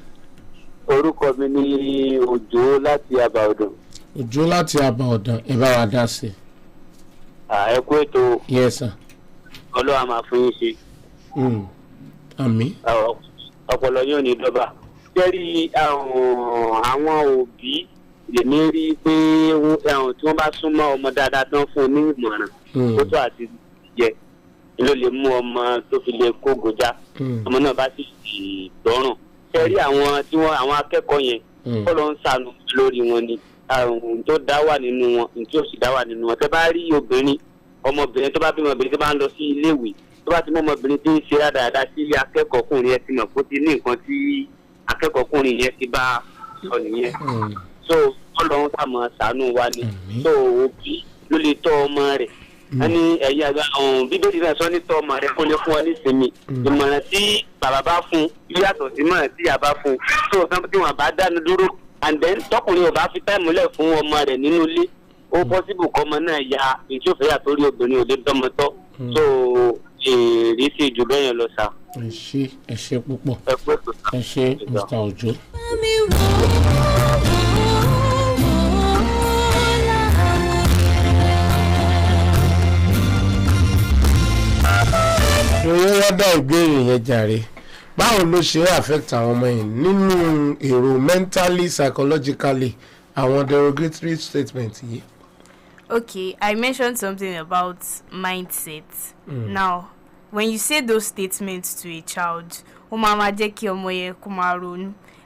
orúkọ mi ni Òjó láti Àbàọ̀dàn. Òjó láti Àbàọ̀dàn ẹ bá wa dá sí. ẹ kú ètò. Yes sir. Ọlọ́run máa fún yín ṣe. Àmín. Ọpọlọ yóò ní dọ́bà. Jẹ́rí àwọn òbí lèmi rí pé tí wọ́n bá súnmọ́ ọmọ dáadáa tán fún un ní ìmọ̀ràn tó tó àti jẹ ló lè mú ọmọ tó fi lè kó gòjá ọmọ náà bá sì gbọ́ràn. Jẹ́rí àwọn akẹ́kọ̀ọ́ yẹn kọ́ ló ń ṣàánú lórí wọn ni àrùn tó dá wà nínú wọn tí ó sì dá wà nínú wọn. Tẹ́ bá rí obìnrin ọmọbìnrin tó bá bímọ obìnrin tó bá ń lọ sí iléèwé tó bá ti mú ọmọbìnrin tí ń ṣe dáadáa sí akẹ́kọ̀ọ́kùnrin yẹn ti mọ̀ kó ti ní nǹkan tí akẹ́kọ̀ọ́kùnrin yẹn ti bá sọ nìyẹn. So Ọlọ́run tá mọ̀ ṣàánú wa ni. So òbí ló lè tọ́ ọmọ rẹ̀. wọ́n ní ẹ̀yà bíbélì náà sọ ní tọ́ ọmọ rẹ̀ kó lè fún ọ ní ìsinmi. Ìmọ̀ràn tí bàbá bá fún yàtọ̀ sí ìmọ̀ràn tí ìyá bá fún. So tí wọ́n bá dánu dúró and then tọkùnrin ò bá fi táìmù lẹ̀ fún ọmọ rẹ̀ nínú ilé ó possible kọ́mọ náà ya ètò ìfẹ́ yàtọ̀ obìnrin ò lè dánmọ tọ́. So èrè sì jù bẹ́ẹ̀ yẹn lọ sá. ẹ ṣé púpọ̀ ẹ ṣé Mr. Òjó. lóyún wọ́dà ìbéèrè yẹn jàre báwo ló ṣe affect àwọn ọmọ yìí nínú èrò mentally psychologically àwọn derogatory statement yìí. Okay, I mentioned something about mindset. Now, when you say those statements to a child,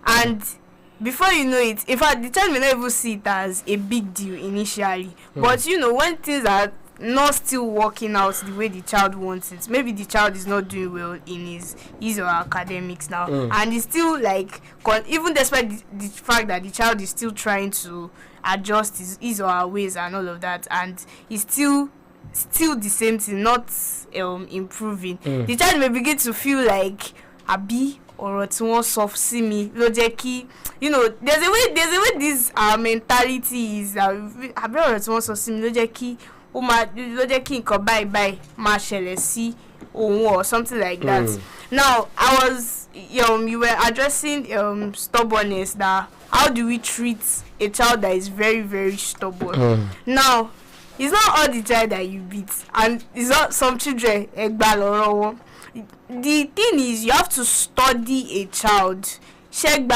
and before you know it, in fact, the child may not even see it as a big deal initially. But you know, when things are not still working out the way the child wants it, maybe the child is not doing well in his or her academics now, and he's still like, even despite the fact that the child is still trying to adjust his or her ways and all of that, and he's still the same thing, not improving. The child may begin to feel like abi or tí wọ́n sọ sí mi ló jẹ́ kí, you know, there's a way this mentality is abi ọ̀rọ̀ tí wọ́n sọ sí mi ló jẹ́ kí nǹkan báyìí máa ṣẹlẹ̀ sí òun or something like that. Now I was you were addressing stubbornness. That how do we treat a child that is very, very stubborn? Now, it's not all the child that you beat, and it's not some children. The thing is, you have to study a child. Some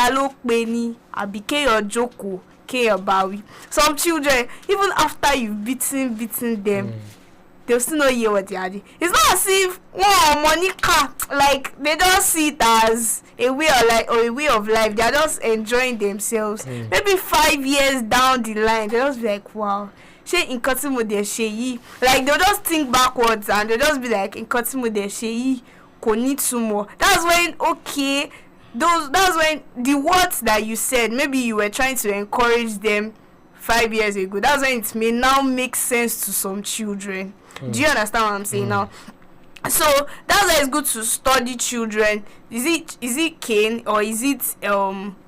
children, even after you've beaten them, they'll still not hear what they are doing. It's not as if Monica, like they don't see it as a way of life or a way of life. They are just enjoying themselves. Maybe 5 years down the line, they'll just be like, wow. Like they'll just think backwards and they'll just be like, in need some more. That's when that's when the words that you said, maybe you were trying to encourage them 5 years ago. That's when it may now make sense to some children. Do you understand what I'm saying now? So that's why it's good to study children. Is it cane or is it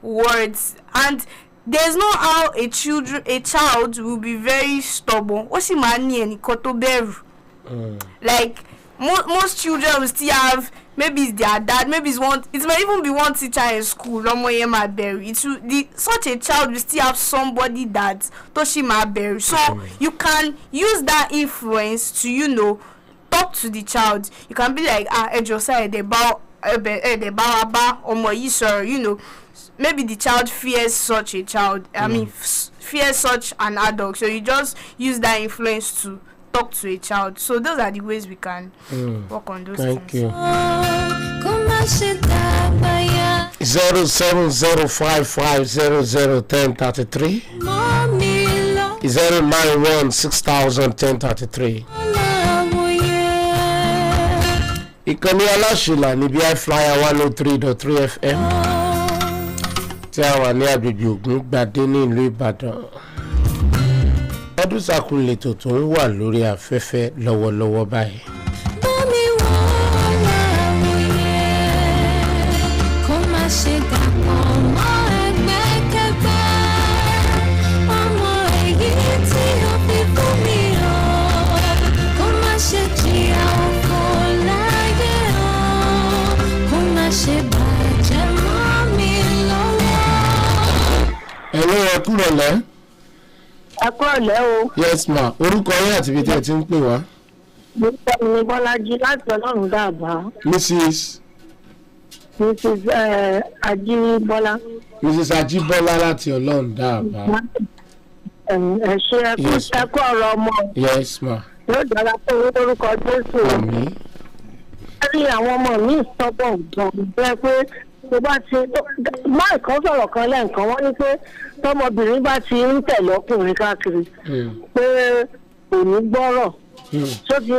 words? And there's no how a child will be very stubborn. Like most children will still have, maybe it's their dad, maybe it might even be one teacher in school. Such a child will still have somebody that Toshima. So you can use that influence to talk to the child. You can be like, maybe the child fears such a child. Fears such an adult. So you just use that influence to talk to a child. So those are the ways we can work on those things. Thank you. 07055001033 091601033. Ìkànnì aláṣìlá níbi I-FLIER 103.3 FM tí a wà ní agbègbè Ògúngbadé ní ìlú Ìbàdàn. Edu-Circle lètò tó ń wà lórí afẹ́fẹ́ lọ́wọ́lọ́wọ́ báyìí. Hello, ẹkúrọ̀lẹ́. Ẹkúrọ̀lẹ́ o. Yes ma, orúkọ yín àti ibi tí ẹ ti ń pè wá. Mo sọ ní Bọ́lájí láti Ọlọ́run Dàbá. Mrs. Ajíbọ́lá. Mrs. Ajíbọ́lá láti Ọlọ́run Dàbá. Ẹ ṣe ẹkú ọ̀rọ̀ ọmọ. Yes ma. Yóò dára fún orúkọ Jésù. Àmín. Rí àwọn ọmọ mi sọ́bọ̀ gan-an pé tó bá ti máa kan sọ̀rọ̀ kan lẹ́ǹkan wọ́n ní pé tọmọbìnrin bá ti ń tẹ̀lé ọkùnrin káàkiri pé kò ní gbọ́rọ̀ sóti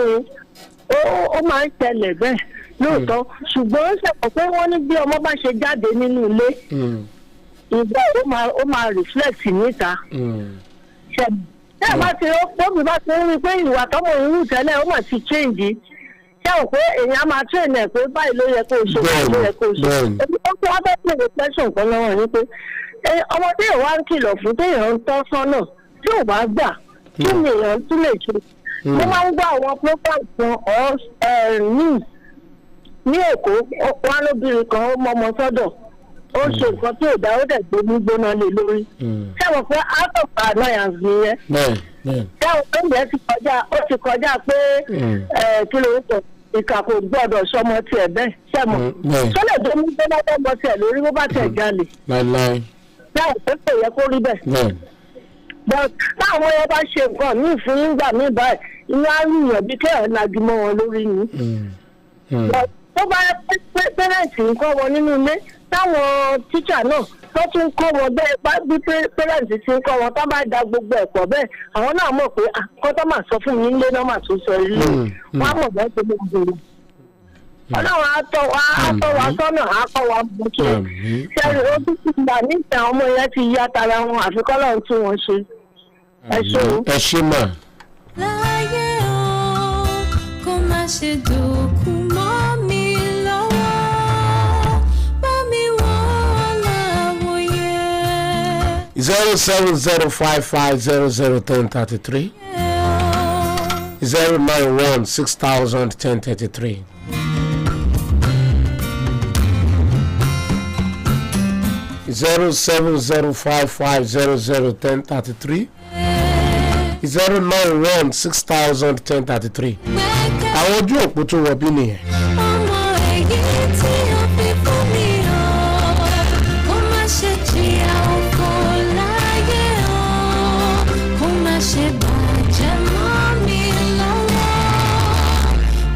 ó máa ń tẹ̀lẹ̀ bẹ́ẹ̀ lóòótọ́ ṣùgbọ́n ó ṣẹ̀kọ̀ pé wọ́n ní bí ọmọ bá ṣe jáde nínú ilé ìgbà ó máa reflect níta ṣe bá ti rí pé ìwà tọmọ ìrú tẹ́lẹ̀ ó mà ti change ṣé o pé èèyàn máa train ẹ̀ pé báyìí ló yẹ kó o ṣe báyìí ló yẹ kó o ṣe. èmi tó wá bẹ́ẹ̀ pé reflection kan lọ́wọ́ ni pé ọmọdé yẹn wá ń kìlọ̀ fún téèyàn ń tọ́ sọ́nà tí ò bá gbà kí ni èèyàn tún lè ṣe. mo máa ń gbọ́ àwọn program kan ní Èkó wá lóbìnrin kan ó mọmọ sọ́dọ̀ ó ṣe nǹkan tí ò dá ó dẹ̀ gbé ní gbóná lé lórí. ṣé o pé out of annoyance nìyẹn. ṣé o pé ìyẹn ti kọjá pé kí ló ń sọ ìkà kò gbọ́dọ̀ sọmọ tiẹ̀ bẹ́ẹ̀ sẹ́mọ̀ sọ́lẹ̀ tó ní gbóná tọ́mọ tiẹ̀ lórí bó bá tiẹ̀ jalè. ṣé o pé kò yẹ kó rí bẹ́ẹ̀. táwọn yẹn bá ṣe nǹkan míì fún nígbà míì báyìí inú á rí ìyàn bí kẹ́hìn lajú mọ́ wọn lórí ni. tó bá pẹ́rẹ́ǹtì ń kọ́ wọn nínú ilé táwọn tíṣà náà tó tún kọ́ wọn bẹ́ẹ̀ bí pẹ́rẹ́ǹtì ti ń kọ́ wọn tó bá da gbogbo ẹ̀pọ̀ bẹ́ẹ̀ àwọn náà mọ̀ pé kọ́tọ́ máa sọ fún mi nílé náà máa tún sọ ilé wọ́n á mọ̀ bẹ́ẹ̀ tó ló ń gbòòrò. Ọlọ́run á tọ́ wa sọ́nà á kọ́ wa bó ṣe ṣẹ́rí ó tún ti gbà níta ọmọ yẹn ti yá tara wọn àfikọ́ lọ́run tún wọn ṣe. Ẹ ṣé o. Ẹ ṣé mà. Láyé o kó má ṣe dòkú mọ́ mi. 07055001033 091601033. 07055001033 091601033. àwọn ojú òpó tó wọ bí nìyẹn. ọmọ èyí tí ó fi fún mi hàn kó má ṣe jìyà òfò láyé hàn kó má ṣe bàjẹ́ mọ́ mi lọ́wọ́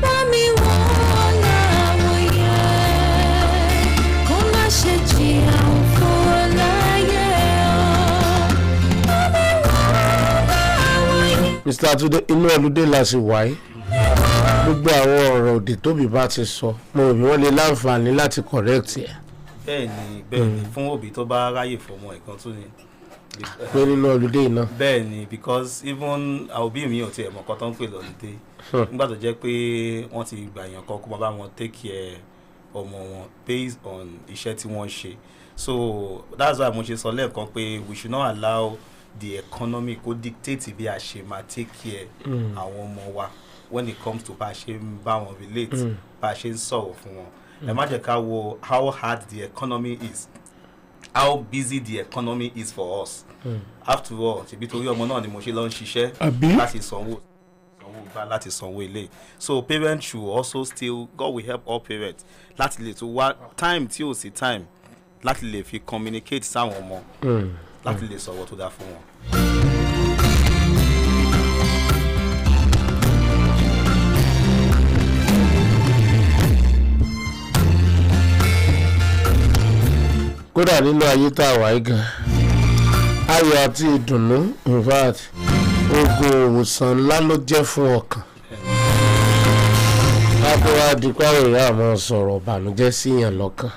bá mi wọ́n láwòye kó má ṣe jìyà òfò láyé hàn bá mi wọ́n láwòye. Mr. Atunde inú ọlùdé la sì wáyé gbogbo àwọn ọ̀rọ̀ òdì tóbi bá ti sọ mo rò bí wọ́n lè láǹfààní láti correct ẹ̀. bẹ́ẹ̀ni fún òbí tó bá ráyè fọmọ ẹ̀kan tún ni. pé nínú ọlùdé iná. bẹ́ẹ̀ni because even òbí mi ò tiẹ̀ mọ̀ nǹkan tó ń pè lọ́lùdé nígbà tó jẹ́ pé wọ́n ti gbà yàn kan kó máa bá wọn take care ọmọ wọn based on iṣẹ́ tí wọ́n ṣe so that's why mo ṣe sọ lẹ́ẹ̀kan pé we should not allow the economy kó dictate bí a ṣe máa take care àwọn ọmọ wa when it comes to bá a ṣe ń bá wọn relate bá a ṣe ń sọ̀rọ̀ fún wọn ẹ má jẹ́ ká wo how hard the economy is how busy the economy is for us after all ṣebí torí ọmọ náà ni mo ṣe lọ ń ṣiṣẹ́ láti sanwó gbá láti sanwó ilé so parents should also still God will help all parents láti lè tún wá time tí ò sí time láti lè fi communicate sáwọn ọmọ láti lè sọ̀rọ̀ tó dáa fún wọn. kódà nínú ayé tá a wà yìí gan ayọ̀ àti ìdùnnú in fact oògùn òwòsàn ńlá ló jẹ́ fún ọkàn láti wá di pàrọ̀ ìyá àmọ́ sọ̀rọ̀ ìbànújẹ́ síyàn lọ́kàn.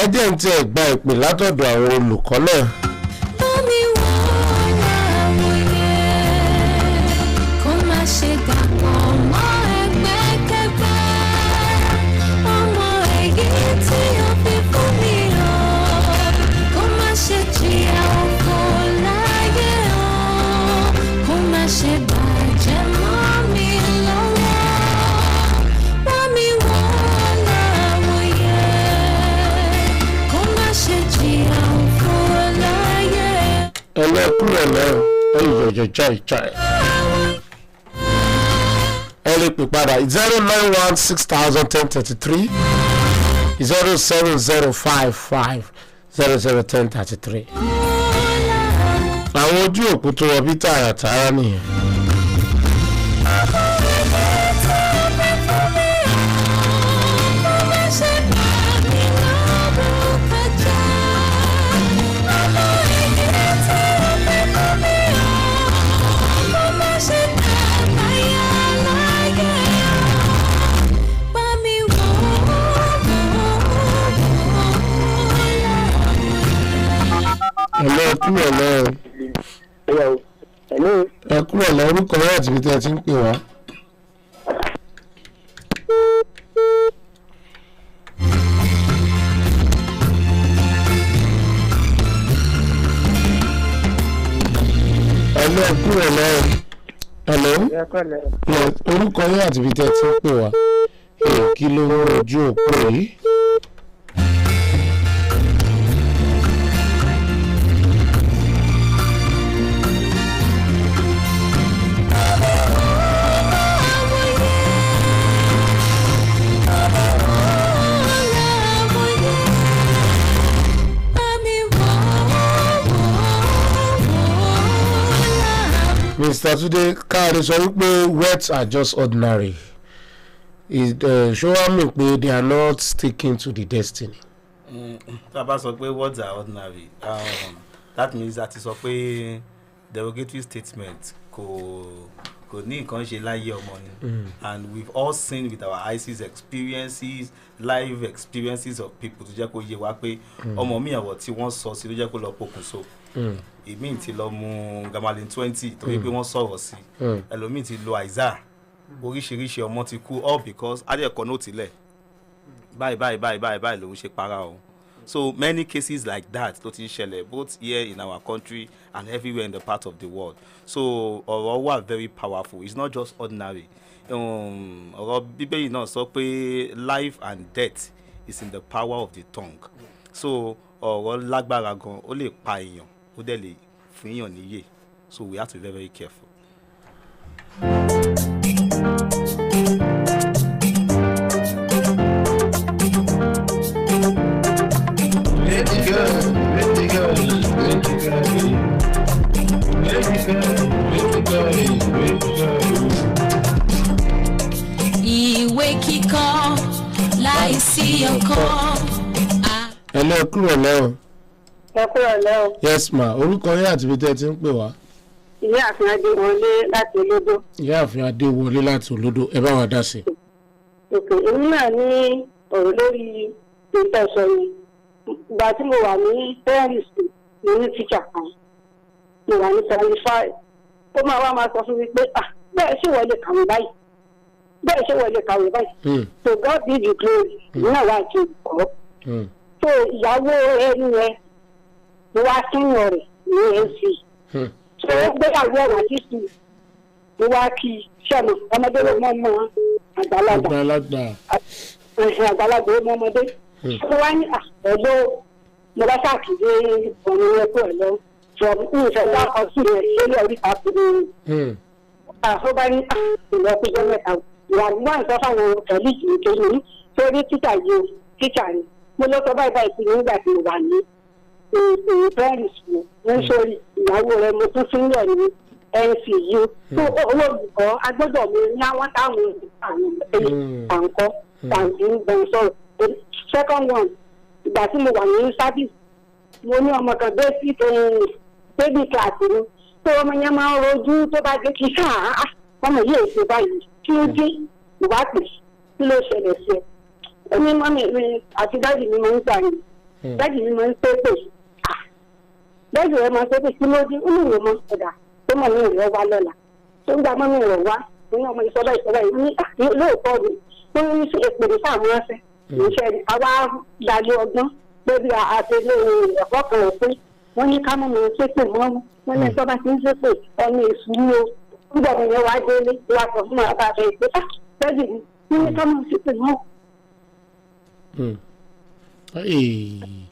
ẹ jẹ́ ń tẹ́ gba ìpè látọ̀dọ̀ àwọn olùkọ́ náà. Bámi wọ́n láwòye kó má ṣe dàpọ̀ mọ́ ẹgbẹ́kẹ́gbẹ́ ọmọ èyí tí ó fi fún mi hàn kó má ṣe jìyà òfò láyé hàn kó má ṣe bàjẹ́ mọ́ mi lọ́wọ́ bámi wọ́n láwòye kó má ṣe jìyà òfò láyé. ẹlẹ́kùnrin náà ẹ̀yọ̀yọ̀ jáì. ẹ lè pè padà 091601033 07055001033. àwọn ojú òpó tó wọ bí tààràtààrà nìyẹn. ẹ kúrò lọ orúkọ rẹ àti ibi tí ẹ ti ń pè wá. ẹ kúrò lọ orúkọ rẹ àti ibi tí ẹ ti ń pè wá. kí ló ń rojú òpó yìí. Mr. Tunde káàdì sọ wípé words are just ordinary. Show me pé they are not sticking to the destiny. tá a bá sọ pé words are ordinary that means that sọ pé derogatory statement kò ní nǹkan ṣe láyé ọmọ ni and we've all seen with our eyes experiences live experiences of people tó jẹ́ kó yé wa pé ọmọ mi àwọ̀ tí wọ́n sọ sí ló jẹ́ kó lọ pokùnso èmi ti lọ mú gamalin 20 torí pé wọ́n sọ̀rọ̀ sí ẹlòmíì ti lo àìsà oríṣiríṣi ọmọ ti kú all because adẹ́ẹ̀kọ́ náà tilẹ̀ bye lòun ṣe para o. So many cases like that tó ti ń ṣẹlẹ̀ both here in our country and everywhere in the part of the world. So ọ̀rọ̀ wà very powerful. It's not just ordinary. Ọ̀rọ̀ Bíbélì náà sọ pé life and death is in the power of the tongue. So ọ̀rọ̀ lágbára gan, ó lè pa èèyàn, ó dẹ̀ lè fún èèyàn níyè. So we have to be very, very careful. Ìwé kíkọ́ láìsí ọkọ́. Hello, kúrò lẹ́wọ̀n. Ẹ kúrò lẹ́wọ̀n. Yes ma, orúkọ yín àti ibi tẹ́ ti ń pè wá. Ìyáàfin Adéwọlé láti Olódó. Ìyáàfin Adéwọlé láti Olódó, ẹ bá wa dá sí. Òkè èmi náà ní ọ̀rọ̀ lórí ìtẹ̀sọ̀ yìí. Ìgbà tí mo wà ní Paris, mo ní tíṣà kan. Mo wà ní 75. Ó máa sọ fún mi pé bẹ́ẹ̀ ṣé wọ́n lè kàwé báyìí. Bẹ́ẹ̀ ṣé wọ́n lè kàwé báyìí. So God be the glory. Ìyá náà wà jù kọ́. So ìyàwó ẹni yẹn mo wá sínú rẹ̀ ní NC. So ó gbéyàwó ọ̀rọ̀ títí mo wá kí sẹ́nu ọmọdé ló mọ́ àgbàlagbà ó mọ́ ọmọdé. Mo wá ní ẹ̀lọ́ mo bá ṣàkíyè ọ̀nà ẹ̀kọ́ ẹ̀lọ́ from ìfẹ̀dá ọ̀sùn rẹ̀ sílẹ̀ orí pàtó. Ó bá ní ìlọ́kùnjọ́ mẹ́ta ìyàwó wà ń sọ fáwọn kẹ̀líìkì nítorí torí títà yìí títà ni. Mo lọ sọ báyìí sí nígbà tí mo wà ní Paris mo ń sórí ìyàwó rẹ̀ mo tún sílẹ̀ ní NCU. So owó olùkọ́ agbọ́dọ̀ mi ní àwọn táwọn àǹkọ́ tàbí gbọ̀n sọ̀rọ̀. Second one, ìgbà tí mo wà ní service mo ní ọmọ kan bẹ́ẹ̀ sí baby class ni. So ọmọ yẹn máa ń rojú tó bá dé kí sáà ọmọ yìí èso báyìí kí ó dé ìwà pè kí ló ṣẹlẹ̀ sí ẹ. Ó ní mọ́mí mi àti dáàdì mi máa ń gbà yìí. Dáàdì mi máa ń ṣépè. Dáàdì rẹ̀ máa ń ṣépè kí ló dé ó ní ìwé mọ́ ọ̀dà tó mọ̀ ní ìrẹ̀ wá lọ́la. Tó ń gba mọ́mí rẹ̀ wá ní ọmọ ìsọ̀bá yìí ní lóòótọ́ mi tó ń ṣe èpèrè sáàmù ẹsẹ̀. Ìṣe àwa dalẹ̀ ọgbọ́n lórí àtẹlẹ ẹ̀kọ́ kan òfin wọ́n ní ká mọ̀ mi ṣépè mọ́ wọn ní ẹ̀sọ́ bá ti ń ṣépè ọmọ èṣù ní o. Nígbà mi yẹn wá délé wá sọ fún bàbá rẹ̀ pé dáàdì mi ní ká mọ̀ ṣépè mọ́.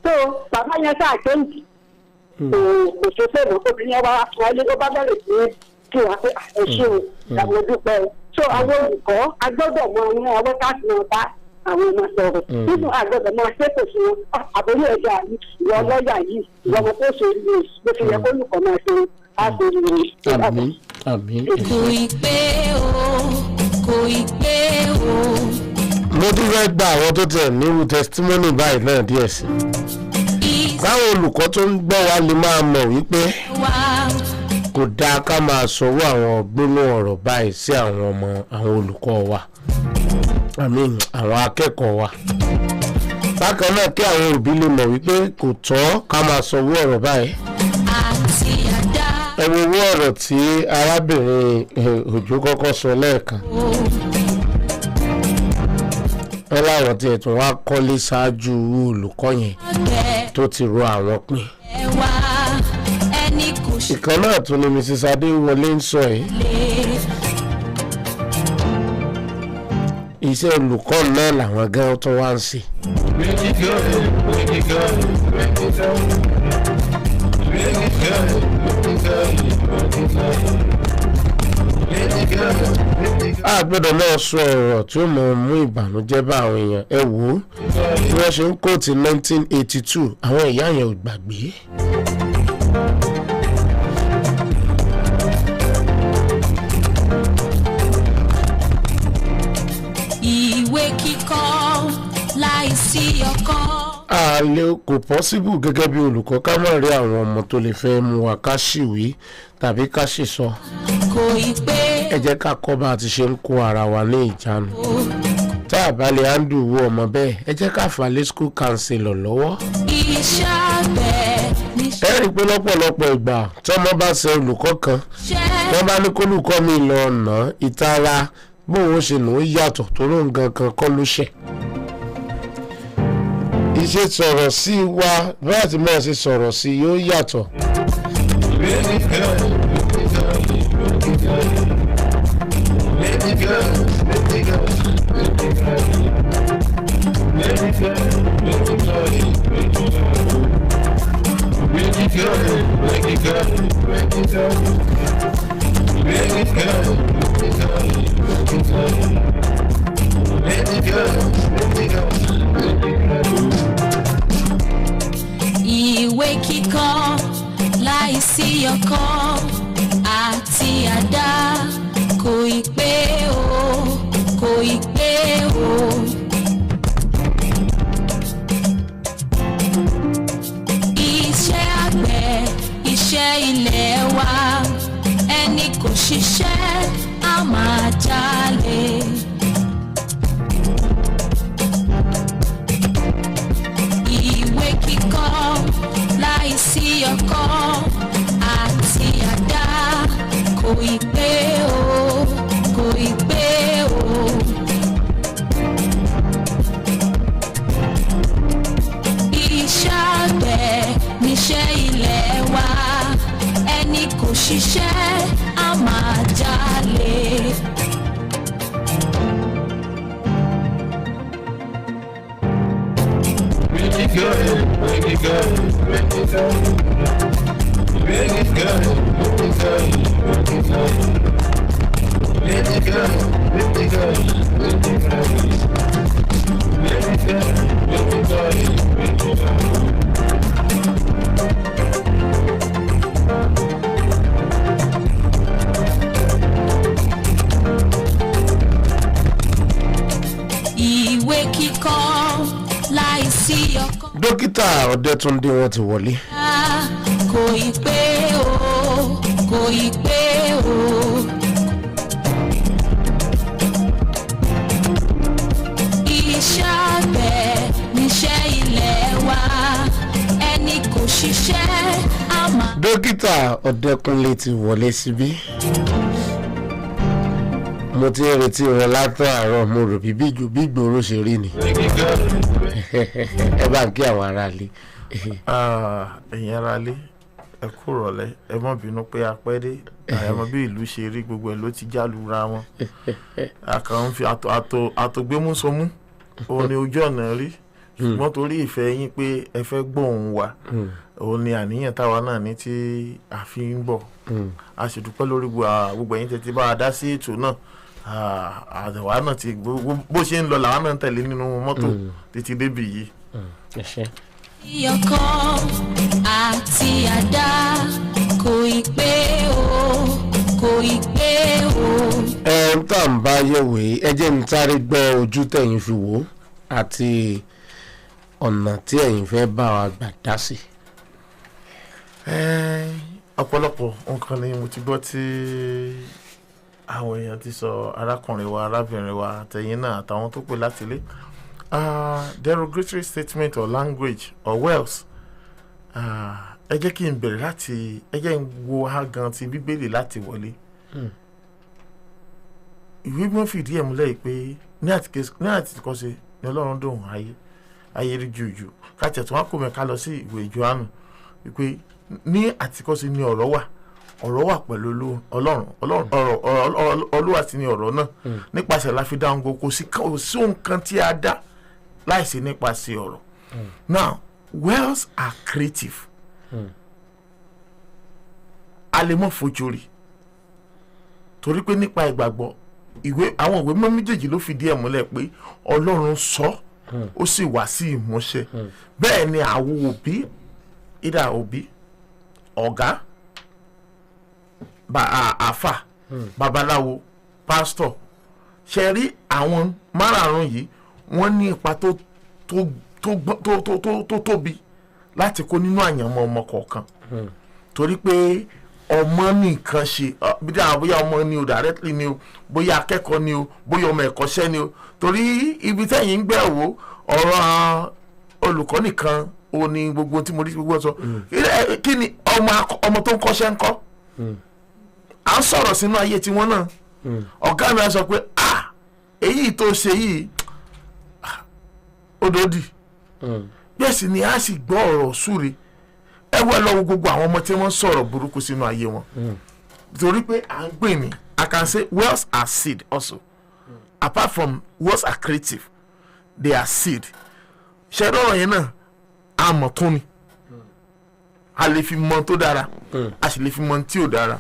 So bàbá yẹn sáà kéńtì kò ṣe fẹ́ mọ́ obìnrin yẹn wá wọlé ó bá bẹ̀rẹ̀ sí kí wá pé ẹ ṣé o ìyàwó dúpẹ́ o. So àwọn olùkọ́ agbọ́dọ̀ mọ ní ọwọ́ káàkiri wọn bá àwọn ọmọ sọ̀rọ̀ nínú àgbẹ̀dẹ̀ máa ṣépè sí wọn àbórí ẹ̀dá yìí ìwọ lọ́ọ̀yà yìí ìwọ ọmọ tó ṣe ilé bó ti yẹ kó olùkọ́ máa ṣe àṣírí rẹ̀. Àmín. Kò ì pé o. Mo tún fẹ́ gba àwọn tó tẹ̀ nírú testimony báyìí náà díẹ̀ sí. Báwọn olùkọ́ tó ń gbọ́ wa lè máa mọ̀ wípé kò dáa ká máa sọ̀rọ̀ àwọn gbólóhùn ọ̀rọ̀ báyìí sí àwọn olùkọ́ wa. Àwọn akẹ́kọ̀ọ́ wa. Bákan náà kí àwọn òbí lè mọ̀ wípé kò tọ́ ká máa sọ̀rọ̀ ọ̀rọ̀ báyìí. Ẹ wo owó ọ̀rọ̀ tí arábìnrin Òjó kọ́kọ́ sọ lẹ́ẹ̀kan. Wọ́n láwọn tí ẹ̀tún wá kọ́lé ṣáájú olùkọ́ yẹn tó ti ro àwọn pin. Ìkan náà tún ni Mrs. Adéwọlé ń sọ yìí. Iṣẹ́ olùkọ́ náà làwọn gan tó wá ń ṣe. A gbọ́dọ̀ náà sọ ọ̀rọ̀ tí ó mọ̀ mú ìbànújẹ́ bá àwọn èèyàn. Ẹ wò ó bí wọ́n ṣe ń kóòtù 1982 àwọn ìyá yẹn ò gbàgbé. Ìwé kíkọ́ láìsí ọkọ́. Àlè kò pọ́síbù gẹ́gẹ́ bí olùkọ́ ká má rí àwọn ọmọ tó lè fẹ́ mú wa ká ṣìwé tàbí ká ṣìsọ. Kò ì pé. Ẹ jẹ́ ká kọ́ bá a ti ṣe ń kó ara wa ní ìjánu. Tá a bá lè handle owó ọmọ bẹ́ẹ̀ ẹ jẹ́ ká fà lé school counselor lọ́wọ́. Iṣẹ́ àgbẹ̀ níṣẹ́. Ẹ rí i pé lọ́pọ̀lọpọ̀ ìgbà tí ọmọ bá ṣe olùkọ́ kan wọ́n bá ní kólùkọ́ mi lọ ọ̀nà ìtara bóun ṣe nù ó yàtọ̀ tó ló ń gan kan kọ́ ló ṣẹ̀. ṣe sọ̀rọ̀ sí wa láti máa ṣe sọ̀rọ̀ sí yóò yàtọ̀. Ìwé kíkọ láìsí ọkọ àti àdá kò ì pé o, kò ì pé o. Iṣẹ́ àgbẹ̀, iṣẹ́ ilẹ̀ wa, ẹni kò ṣiṣẹ́ á máa jalè. Ìwé kíkọ láìsí ọkọ àti àdá kò ì pé o, kò ì pé o. Iṣẹ́ àgbẹ̀ níṣẹ́ ilẹ̀ wa, ẹni kò ṣiṣẹ́ á máa jalè. Ìwé kíkọ láìsí ọkọ. Dókítà Ọdẹ́túndé wọ́n ti wọlé. Kò ì pé o, kò ì pé o. Iṣẹ́ àgbẹ̀ níṣẹ́ ilẹ̀ wa, ẹni kò ṣiṣẹ́ á máa. Dókítà Ọdẹ́kúnlé ti wọlé síbí. Mo ti ń retí wọn látàárọ̀, mo rò bí gbòòrò ṣe rí ni. Ẹ bá ń kí àwọn aráalé. Ẹ̀yin aráalé, ẹ kú rọ̀lẹ́, ẹ má bínú pé a pẹ́ dé. Àyàmọ́ bí ìlú ṣe rí, gbogbo ẹ̀ ló ti jálura wọn. Àkàn ń fi àtògbémúsọmú òun ni ojú ọ̀nà rí, ṣùgbọ́n torí ìfẹ́ yín pé ẹ fẹ́ gbóhùn wa, òun ni àníyàn táwa náà ní tí a fi ń bọ̀. A sì dúpẹ́ lórí gbogbo ẹ̀yin tẹ́tí bá a dá sí ètò náà. Àwa náà ti bó ṣe ń lọ làwa náà ń tẹ̀lé nínú mọ́tò títí débi yìí. Ìyọkọ àti àdá kò ì pé o, kò ì pé o. Ń tà ń bá yẹ̀wò yìí, ẹ jẹ́ ń sáré gbọ́ ojú tẹ̀yìn fi wò ó àti ọ̀nà tí ẹ̀yin fẹ́ bá wa gbà dá sí. Ọ̀pọ̀lọpọ̀ nǹkan ni mo ti gbọ́ tí àwọn èèyàn ti sọ, arákùnrin wa, arábìnrin wa, àtẹ̀yìn náà àtàwọn tó pè láti ilé. Derogatory statement or language or words. Ẹ jẹ́ kí n bẹ̀rẹ̀ láti, ẹ jẹ́ n wo agan ti bíbélì láti wọlé. Ìwé mímọ́ fìdí ẹ̀ múlẹ̀ pé ní àtìkọ́ṣe ni Ọlọ́run dùn ayé rí jùjù. Ká tẹ̀ tó wá kó mẹ́ka lọ sí ìwé Jòhánù wípé ní àtìkọ́ṣe ni ọ̀rọ̀ wà pẹ̀lú Ọlọ́run, Olúwa sì ni ọ̀rọ̀ náà. Nípasẹ̀ la fi dá ohun gbogbo, kò sí ohun kan tí a dá láìsí nípasẹ̀ ọ̀rọ̀. Now, words are creative. A lè mọ̀ fojú rí torí pé nípa ìgbàgbọ́ àwọn ìwé mọ́ méjèèjì ló fìdí ẹ̀ múlẹ̀ pé Ọlọ́run sọ ó sì wá sí ìmúṣẹ. Bẹ́ẹ̀ ni àwọn òbí, ìdá òbí, ọ̀gá, àfà, babaláwo, pásítọ̀, ṣe rí àwọn márààrún yìí wọ́n ní ipa tó tóbi láti kó nínú àyànmọ́ ọmọ kọ̀ọ̀kan. Torí pé ọmọ nìkan ṣe bóyá ọmọ ni o directly ni o, bóyá akẹ́kọ̀ọ́ ni o, bóyá ọmọ ẹ̀kọ́ṣẹ́ ni o. Torí ibi tẹ́yìn ń gbẹ̀ wò ọ̀rọ̀ olùkọ́ nìkan o ní gbogbo tí mo rí gbogbo sọ. Kí ni ọmọ tó ń kọ́ṣẹ́ ń kọ́? À ń sọ̀rọ̀ sínú ayé tiwọn náà. Ọ̀gá mi á sọ pé èyí tó ṣe yìí odòdì bẹ́ẹ̀ sì ni a sì gbọ́ ọ̀rọ̀ súre ẹ wá lọ́wọ́ gbogbo àwọn ọmọ tí wọ́n sọ̀rọ̀ burúkú sínú ayé wọn torí pé à ń gbìn ní I can say words are seed also apart from words are creative they are seed ṣe lọ́rọ̀ yẹn náà a mọ̀ tún ni a lè fi mọ tó dára a sì lè fi mọ tí ò dára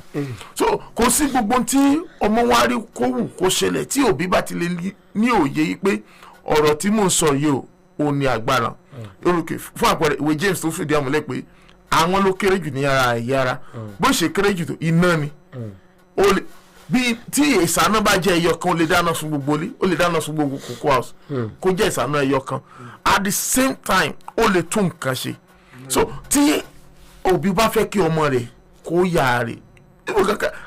so kò sí gbogbo tí ọmọ wa rí kó wù kó ṣẹlẹ̀ tí òbí bá ti lè ní òye yìí pé ọ̀rọ̀ tí mò ń sọ yìí ò ní agbára orúkè fún àpẹẹrẹ ìwé James tó fìdí àmúlẹ̀ pé àwọn ló kéré jù ní ẹ̀yà ara bó ṣe kéré jù tó iná ni bí tí ìsáná bá jẹ́ ẹyọ kan ó lè dáná sun gbogbo ilé ó lè dáná sun gbogbo cocoa house kó jẹ́ ìsáná ẹyọ kan at the same time ó lè tún nǹkan ṣe so tí òbí bá fẹ́ kí ọmọ rẹ̀ kó yà rẹ̀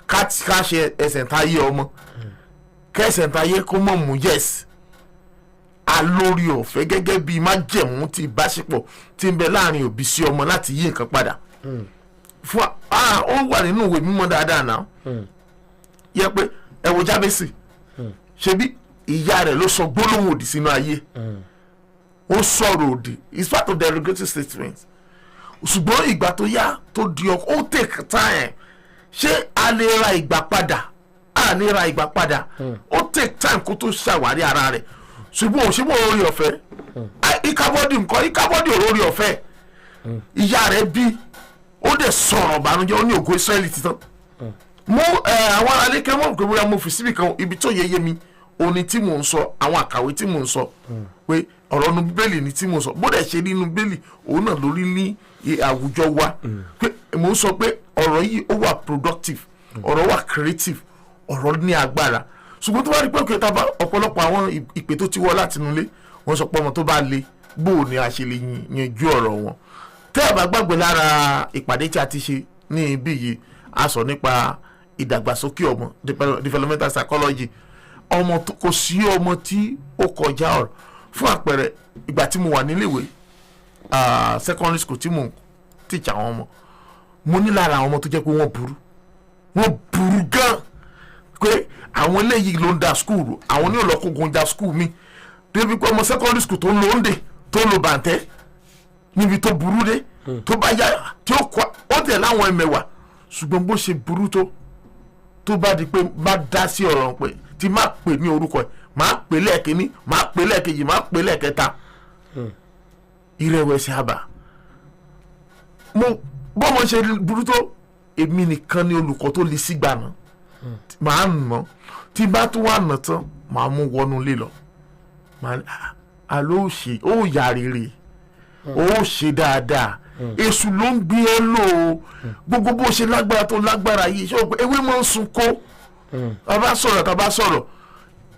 ká ṣe ẹsẹ̀ táyé ọmọ kẹsẹ̀ táyé kó mọ̀ mú yes alórí ọ̀fẹ́ gẹ́gẹ́ bí májẹ̀mú ti ìbáṣepọ̀ tí ń bẹ láàrin òbí sí ọmọ láti yí nǹkan padà fún ó wà nínú ìwé mímọ́ dáadáa náà yẹ pé ẹ wo Jábésì ṣebí ìyá rẹ̀ ló sọ gbólóhùn òdì sínú ayé ó sọ̀rọ̀ òdì it's part of the derogatory statement ṣùgbọ́n ìgbà tó yá tó di ọkọ ó take time ṣé a lè ra ìgbà padà a lè ra ìgbà padà ó take time kó tó ṣàwárí ara rẹ̀ ṣùgbọ́n orí ọ̀fẹ́ ìkábọ́dì nǹkan ìkábọ́dì orí ọ̀fẹ́ ìyá rẹ̀ bí ó dẹ̀ sọ̀rọ̀ ìbànújẹ́ ó ní ògo Ísírẹ́lì títàn mo àwọn alékẹ́ mọ̀ pé bóyá mo fi síbì kan ibi tó yẹ mi òní tí mò ń sọ àwọn àkàwé tí mò ń sọ pé ọ̀rọ̀ nu bíbélì ni tí mò ń sọ bó dẹ̀ ṣe nínú bíbélì òun náà lórí ní àwùjọ wa pé mò ń sọ pé ọ̀rọ̀ yìí ó wà productive ọ̀rọ̀ wà creative ọ̀rọ̀ ní agbára ṣùgbọ́n tó bá rí pé òkè tábà ọ̀pọ̀lọpọ̀ àwọn ìpè tó ti wọ́ láti nulẹ̀ wọ́n sọ pé ọmọ tó bá le bó ni a ṣe lè yanjú ọ̀rọ̀ wọn tẹ́ ẹ̀ bá gbàgbé lára ìpàdé tí a ti ṣe ní ibí yìí a sọ nípa ìdàgbàsókè ọmọ developmental psychology ọmọ kò sí ọmọ tí ó kọjá ọ̀rọ̀ fún àpẹẹrẹ ìgbà tí mo wà níléèwé secondary school tí mo teach àwọn ọmọ mo ní lára àwọn ọmọ tó jẹ́ pé wọ́n burú gan pé àwọn eléyìí ló ń da school rò àwọn ní ọlọ́kùnkùn da school mi débi pé ọmọ secondary school tó ń lo oúnjẹ tó ń lo bàǹtẹ́ níbi tó burú dé tó bá yá tí ó kọ́ ó tẹ̀ láwọn ẹ̀mẹ̀wà ṣùgbọ́n bó ṣe burú tó bá di pé bá dá sí ọ̀rọ̀ pé tí má pè ní orúkọ ẹ̀ má pè lẹ́ẹ̀kíní má pè lẹ́ẹ̀kejì má pè lẹ́ẹ̀kẹta ìrẹ̀wẹ̀sì àbá bọ́mọ ṣe burú tó èmi nìkan ni olùkọ́ tó lè sígbà náà màá nà tí bá tún wà nà tán màá mú wọnú lé lọ àlọ́ òṣè ó yà rere ó ṣe dáadáa èṣù ló ń gbé ẹ lò ó gbogbo bó ṣe lágbára tó lágbára yìí ṣé o pé ewé máa ń sun kó tàbá sọ̀rọ̀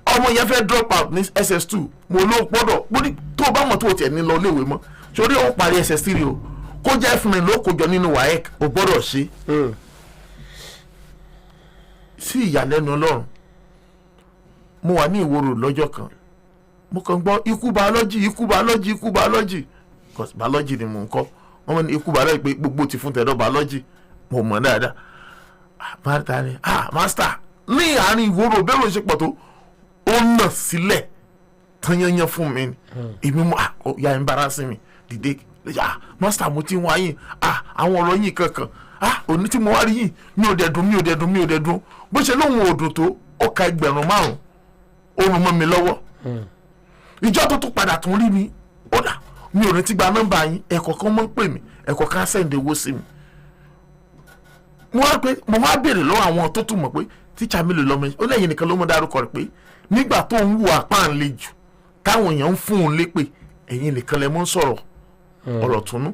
ọmọ yẹn fẹ́ drop out ní SS2 mo ló gbọ́dọ̀ tó o bá mọ̀ tó o tiẹ̀ ní lọ léèwé mọ́ sórí ó parí SS3 o kó jẹ́ fún mi ló kójọ nínú WAEC o gbọ́dọ̀ ṣe sí ìyàlẹ́nu Ọlọ́run mo wà ní ìwòrò lọ́jọ́ kan mo kàn gbọ́ ikú biology because biology ni mo ń kọ́ wọ́n mọ̀ ní ikú biology pé gbogbo ti fún tẹ̀dọ̀ biology mo mọ̀ dáadáa marta ni master ní àárín ìwòrò bẹ́ẹ̀ ló ṣe pọ̀ tó ó nà sílẹ̀ tanyanyan fún mi ni èmi mo ya embarrassing mi dìde master mo ti wáyé àwọn ọ̀rọ̀ yìí kankan òní tí mo wá rí yìí mi ò dẹ̀dùn bó ṣe lóhun òdùn tó ó ka 5,000 ó rún mọ́ mi lọ́wọ́ ìjọ tó tún padà tún rí mi ó dà mi ò retí gba nọ́mbà yín ẹ̀kọ́ kan mọ́ pè mí ẹ̀kọ́ kan sẹ́ǹdẹ̀ owó sí mi mo wá béèrè lọ́wọ́ àwọn tó tún mọ̀ pé tíṣà mi lè lọ́mọ ó lẹ́yìn nìkan ló mọ̀ dárúkọ rẹ̀ pé nígbà tó ń wù apá ń le jù táwọn èèyàn ń fún un lépè ẹ̀yin nìkan lẹ mọ́ ń sọ̀rọ̀ ọ̀rọ̀ túnú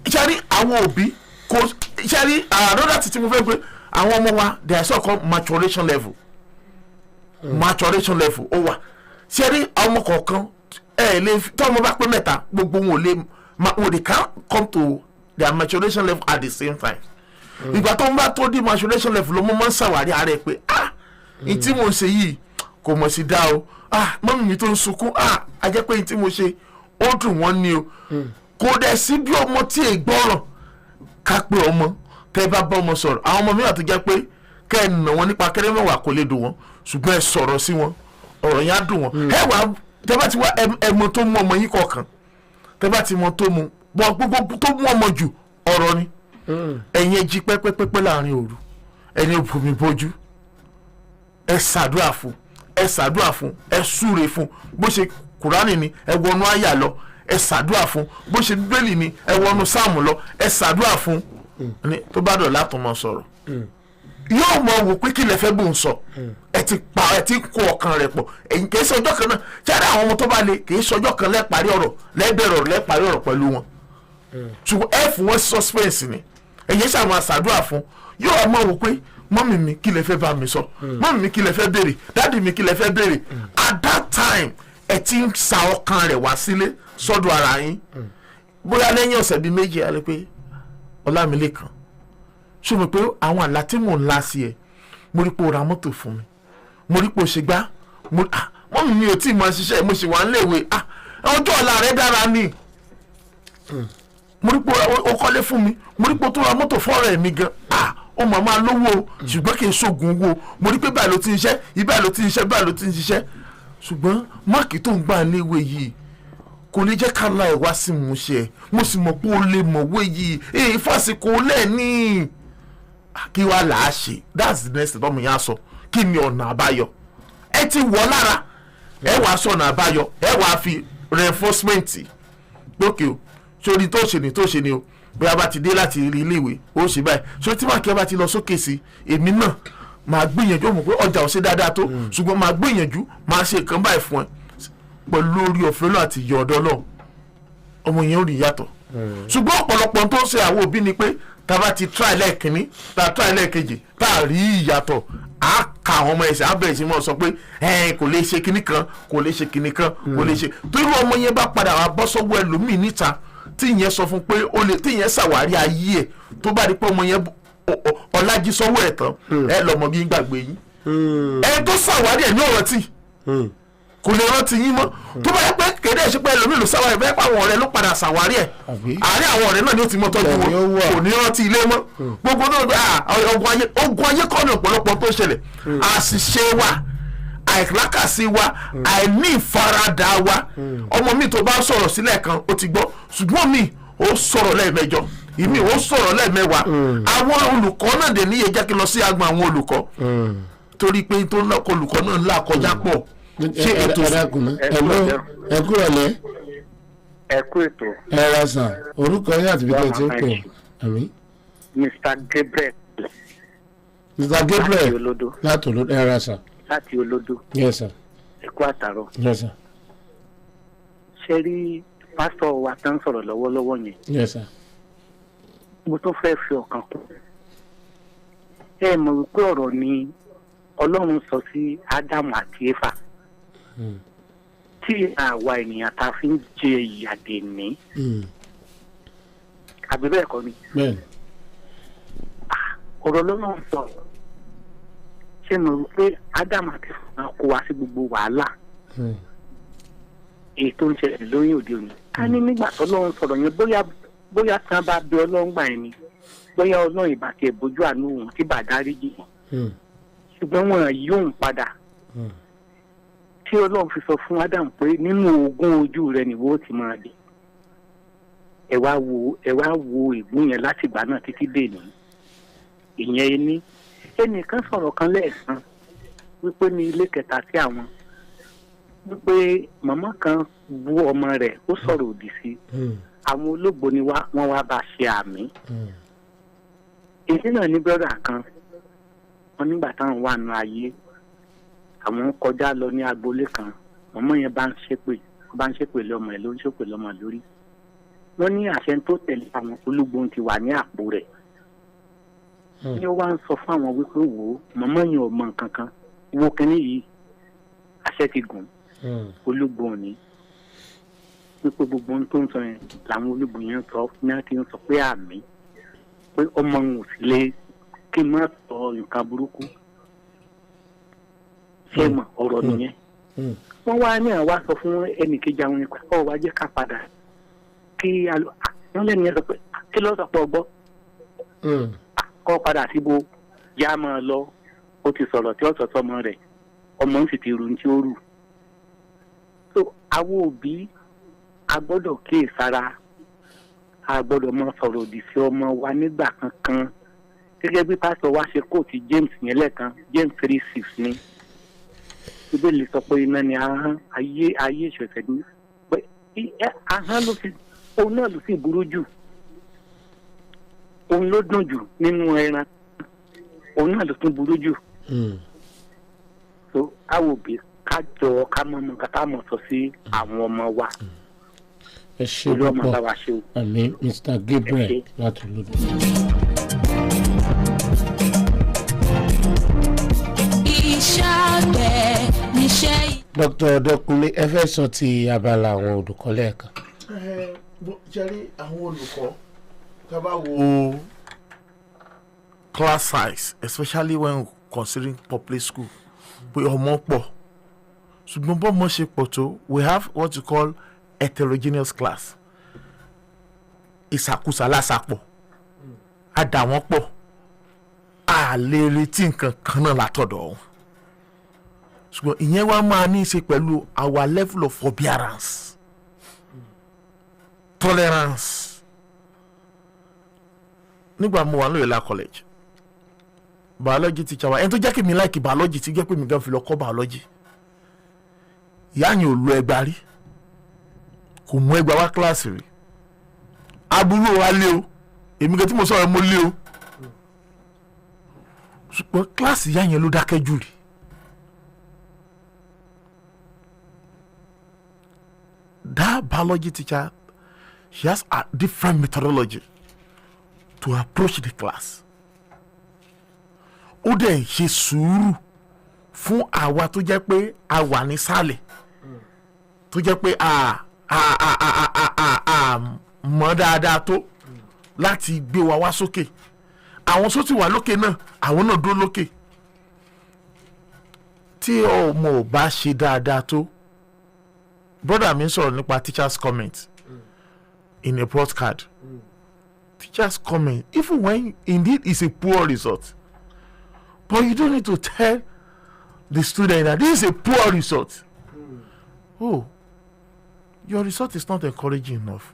ìṣẹ́rí àwọn òbí kò ìṣẹ́rí àrọ́dà tí mo fẹ́ pé àwọn ọmọ wa they are so-called maturation level ó wà ṣẹ́rí ọmọ kọ̀ọ̀kan lè tọ́mọ bá pé mẹ́ta gbogbo wọn ò lè can't come to their maturation level at the same time ìgbà tó ń bá tó di maturation level ló mọ́ máa ń ṣàwárí ara ẹ̀ pé ní tí mo ń ṣe yìí kò mọ̀ sí dá o mọ́mí mi tó ń sunkún a jẹ́ pé ní tí mo ṣe ó dùn wọ́n ní o kò dẹ̀ sí bí ọmọ tí è gbọ́ràn ká pé ọmọ tẹ́ bá bá ọmọ sọ̀rọ̀ àwọn ọmọ mìíràn tó jẹ́ pé kẹ́ ẹ̀ nà wọ́n nípa kéré mẹ́wàá kò lè dùn wọ́n ṣùgbọ́n ẹ sọ̀rọ̀ sí wọn ọ̀rọ̀ yẹn á dùn wọ́n ẹ wà tẹ́ bá ti wá ẹmọ tó mú ọmọ yín kọ̀ọ̀kan tẹ́ bá ti mọ tó mu gbogbo tó mú ọmọ jù ọ̀rọ̀ ni ẹ̀yin jí pẹ́pẹ́pẹ́pẹ́ láàrin òru ẹni bùnmi bójú ẹ ṣàdúrà fún ẹ súre fún bó ṣe kùránì ni ẹ wọnú àyà lọ ẹ ṣàdúrà fún bó ṣe bíbélì ni ẹ wọnú sáàmù lọ ẹ ṣàdúrà fún ní tó bá dọ̀ látọ̀ mọ́ sọ̀rọ̀ yóò mọ wò pé kí lè fẹ́ bò ń sọ ẹ ti kó ọkàn rẹ̀ pọ̀ ẹ̀yin kì í ṣe ọjọ́ kan náà ṣáà àwọn ọmọ tó bá le kì í ṣe ọjọ́ kan lẹ́ẹ̀parí ọ̀rọ̀ lẹ́ẹ̀parí ọ̀rọ̀ pẹ̀lú wọn ṣùgbọ́n ẹ fún wọn suspense ni ẹ̀yin ṣáà máa ṣàdúrà fún yóò mọ wò pé mọ́mì mi kí lè fẹ́ bá mi sọ mọ́mì mi kí lè fẹ́ béèrè dáàdì mi kí lè fẹ́ béèrè at that time ẹ ti ń sa ọkàn rẹ̀ wá sílé sọ́dọ̀ ara yín bóyá lẹ́yìn ọ̀sẹ̀ bíi méjì á lè pé Ọlámilékan ṣùgbọ́n pé àwọn àlá tí mò ń lá sí ẹ mo rí pé o ra mọ́tò fún mi mo rí pé o ṣe gbá mọ́mì mi ò tí ì máa ṣiṣẹ́ mo sì wà ń léèwé ọjọ́ ọ̀la rẹ̀ dára ni mo rí pé o kọ́lé fún mi mo rí pé o tó ra mọ́tò fọ́ọ̀rẹ́ mi gan ó máa máa lówó ṣùgbọ́n kì í ṣoògùn owó mo rí pé báyìí ló ti ń ṣiṣẹ́ ibà ló ti ń ṣiṣẹ́ báyìí ló ti ń ṣiṣẹ́ ṣùgbọ́n máàkì tó ń gbà léwé yìí kò ní jẹ́ ká láì wá sí ìmúṣẹ mo sì mọ̀ pé o lè mọ̀wé yìí fásitì lẹ́ẹ̀ni kí wàá là á ṣe that's the next thing yẹn á sọ kí ni ọ̀nà àbáyọ ẹ ti wọ̀ lára ẹ wàá sọ ọ̀nà àbáyọ ẹ wàá fi reinforcement lókè o sórí tó ṣe ni o bí a bá ti dé láti rí iléèwé ó ṣe báyìí so tí màkì bá ti lọ sókè sí èmi náà máa gbìyànjú mọ̀ pé ọjà ò ṣe dáadáa tó ṣùgbọ́n máa gbìyànjú máa ṣe nǹkan báyìí fún ẹ pẹ̀lú orí ọ̀fẹ́ lọ àti ìyọ̀ ọ̀dọ́ náà ọmọ yẹn ò rí yàtọ̀ ṣùgbọ́n ọ̀pọ̀lọpọ̀ tó ń ṣe àwọn òbí ni pé tá a bá ti try lẹ́ẹ̀kínní tá a try lẹ́ẹ̀kejì tá a rí ìyàtọ̀ á ka àwọn ọmọ ẹ̀sẹ̀ á bẹ̀rẹ̀ sí mọ́ sọ pé kò lè ṣe kinní kan kò lè ṣe kinní kan kò lè ṣe tó irú ọmọ yẹn bá padà wá bọ́ sọ́wọ́ ẹlòmíì níta tí ìyẹn sọ fún pé ó lè tí ìyẹn ṣàwárí ayé ẹ̀ tó bá rí pé ọmọ yẹn ọlájí sọ́wọ́ ẹ̀ tán ẹ lọ́mọ bí ń gbàgbé yín ẹ tó ṣàwárí ẹ̀ ní ọ̀rọ̀ tí kò lè rántí yín mọ́ tó bá yẹ pé kéde ẹ̀ ṣe pé ẹlòmíì ló ṣàwárí bẹ́ẹ̀ pé àwọn ọ̀rẹ́ ló padà ṣàwárí ẹ̀ àárín àwọn ọ̀rẹ́ náà ni ó ti mọ́ tọ́jú wọn kò ní rántí ilé mọ́ gbogbo náà ogun ayé kọ́ ní ọ̀pọ̀lọpọ̀ tó ṣẹlẹ̀ àṣìṣe wa àìlákàsí wa àìní ìfaradà wa ọmọ mi tó bá sọ̀rọ̀ sílẹ̀ kan ó ti gbọ́ ṣùgbọ́n mi ó sọ̀rọ̀ lẹ́ẹ̀mẹjọ ìmí ó sọ̀rọ̀ lẹ́ẹ̀mẹwàá àwọn olùkọ́ náà dẹ̀ níye jẹ́ kí lọ sí agbọn àwọn olùkọ́ torí pé tó ń lọ́kọ̀ olùkọ́ náà ńlá kọjá pọ̀ ṣé ètò ẹ kúrò lẹ́ ẹ kú ètò. ẹ ra sàn orúkọ yín àti bíkẹ́ tí ó pè àmì. Mr. Gabriel. Mr. Gabriel láti olódò ẹ ra sàn. láti olódò. Yes sir. ẹ kú àtàrọ̀. Yes sir. ṣe rí pásítọ̀ wa tán sọ̀rọ̀ lọ́wọ́lọ́wọ́ yẹn. Yes sir. mo tún fẹ́ fi ọkàn kún. ẹ mọ̀ wípé ọ̀rọ̀ ni Ọlọ́run sọ sí Ádámù àti Éfà. tí àwa ènìyàn ta fi ń jẹ ìyàdè ní. àbí bẹ́ẹ̀ kọ́ ni. bẹ́ẹ̀ni. ọ̀rọ̀ Ọlọ́run sọ ṣé mo rò pé Ádámù àti Éfà kó wa sí gbogbo wàhálà èyí tó ń ṣẹlẹ̀ lórí òde òní. ká ní nígbà tó Ọlọ́run sọ̀rọ̀ yẹn bóyá tí wọ́n bá bẹ Ọlọ́run gbà yẹn ni bóyá Ọlọ́run ìbá tiẹ̀ bójú àánú òun tí bá dáríjì ṣùgbọ́n wọn yóò ń padà tí Ọlọ́run fi sọ fún Ádámù pé nínú ogún ojú rẹ nìwọ ti máa dé ẹ wá wo ìgbín yẹn láti ìgbà náà títí dé ní ìyẹn ní ẹnìkan sọ̀rọ̀ kan lẹ́ẹ̀kan wípé ní ilé kẹta sí àwọn wípé màmá kan bú ọmọ rẹ̀ ó sọ̀rọ̀ òdì sí àwọn olóògbé ni wọ́n wá bá ṣe àmì èyí náà ní bẹ́rẹ̀ kan wọn nígbà táwọn wà nù ayé àwọn kọjá lọ ní agboolé kan màmá yẹn bá ń ṣépè lọ́mọ ẹ̀ ló ń ṣépè lọ́mọ lórí wọ́n ní àṣẹ tó tẹ̀lé àwọn ológun ti wà ní àpò rẹ̀ ní ó wá ń sọ fún àwọn wípé wò ó màmá yẹn ò mọ nǹkan kan wo kínní yìí àṣẹ ti gùn ológun ní wípé gbogbo ohun tó ń sọ yẹn làwọn ológun yẹn sọ ní wọ́n ti ń sọ pé àmì pé ọmọ òun ò sì lè kí n má sọ nǹkan burúkú ṣé mọ ọ̀rọ̀ nìyẹn wọ́n wá ní àwa sọ fún ẹnìkejì àwọn nípa ọ wá jẹ́ ká padà kí wọ́n lẹ́nu yẹn sọ pé kí ló sọ pé ọgbọ́ kọ́ padà síbo yá máa lọ ó ti sọ̀rọ̀ tí ó sọ sọmọ rẹ̀ ọmọ ń sì ti rù ní tí ó rù so àwọn òbí a gbọ́dọ̀ kíyèsára a gbọ́dọ̀ mọ sọ̀rọ̀ òdì sí ọmọ wa nígbà kankan gẹ́gẹ́ bí pásítọ̀ wa ṣe kóòtù James yẹn lẹ́ẹ̀kan James 3:6 ni Bíbélì sọ pé iná ni ahọ́n ayé ìṣẹ̀ṣẹ̀ ní pé ahọ́n ló fi òun náà ló sì burú jù òun ló dùn jù nínú ẹran òun náà ló tún burú jù so a wò bí ká jọ ká mọ ọmọ ká mọ sọ sí àwọn ọmọ wa ẹ ṣe púpọ̀ àmì Mr. Gabriel láti lóde. Dr. Ọdẹkùnlé ẹ fẹ́ sọ ti abala àwọn olùkọ́ lẹ́ẹ̀kan. Jẹ́rí àwọn olùkọ́ tá bá wo class size especially when considering public school pé ọmọ pọ̀ ṣùgbọ́n bọ́ mọ́ ṣe pọ̀ tó we have what you call heterogeneous class ìsàkúsà lásàpọ̀ a dà wọ́n pọ̀ a lè retí nǹkan kan náà látọ̀dọ̀ wọn ṣùgbọ́n ìyẹn wá máa ní í ṣe pẹ̀lú our level of forbearance tolerance. Nígbà mo wà ní Ìlà college biology teacher wa ẹni tó jẹ́ kí mi like biology ti jẹ́ pé mi gan fi lọ kọ́ biology ìyá yẹn ò lo ẹgbàá rí kò mú ẹgbàá wá kíláàsì rí aburú wa lé o èmi gan tí mo sọ̀rọ̀ mo lé o ṣùgbọ́n kíláàsì ìyá yẹn ló dákẹ́ jù rí. That biology teacher, she has a different methodology to approach the class. Ó dẹ̀ ṣe sùúrù fún àwa tó jẹ́ pé a wà nísàlẹ̀ tó jẹ́ pé mọ̀ dáadáa tó láti gbé wa wá sókè. Àwọn tó ti wà lókè náà àwọn náà dúró lókè. Tí ọmọ ò bá ṣe dáadáa tó, brother mi sọ̀rọ̀ nípa teachers comment in a postcard. Teachers comment even when indeed it's a poor result, but you don't need to tell the student that this is a poor result. Oh, your result is not encouraging enough,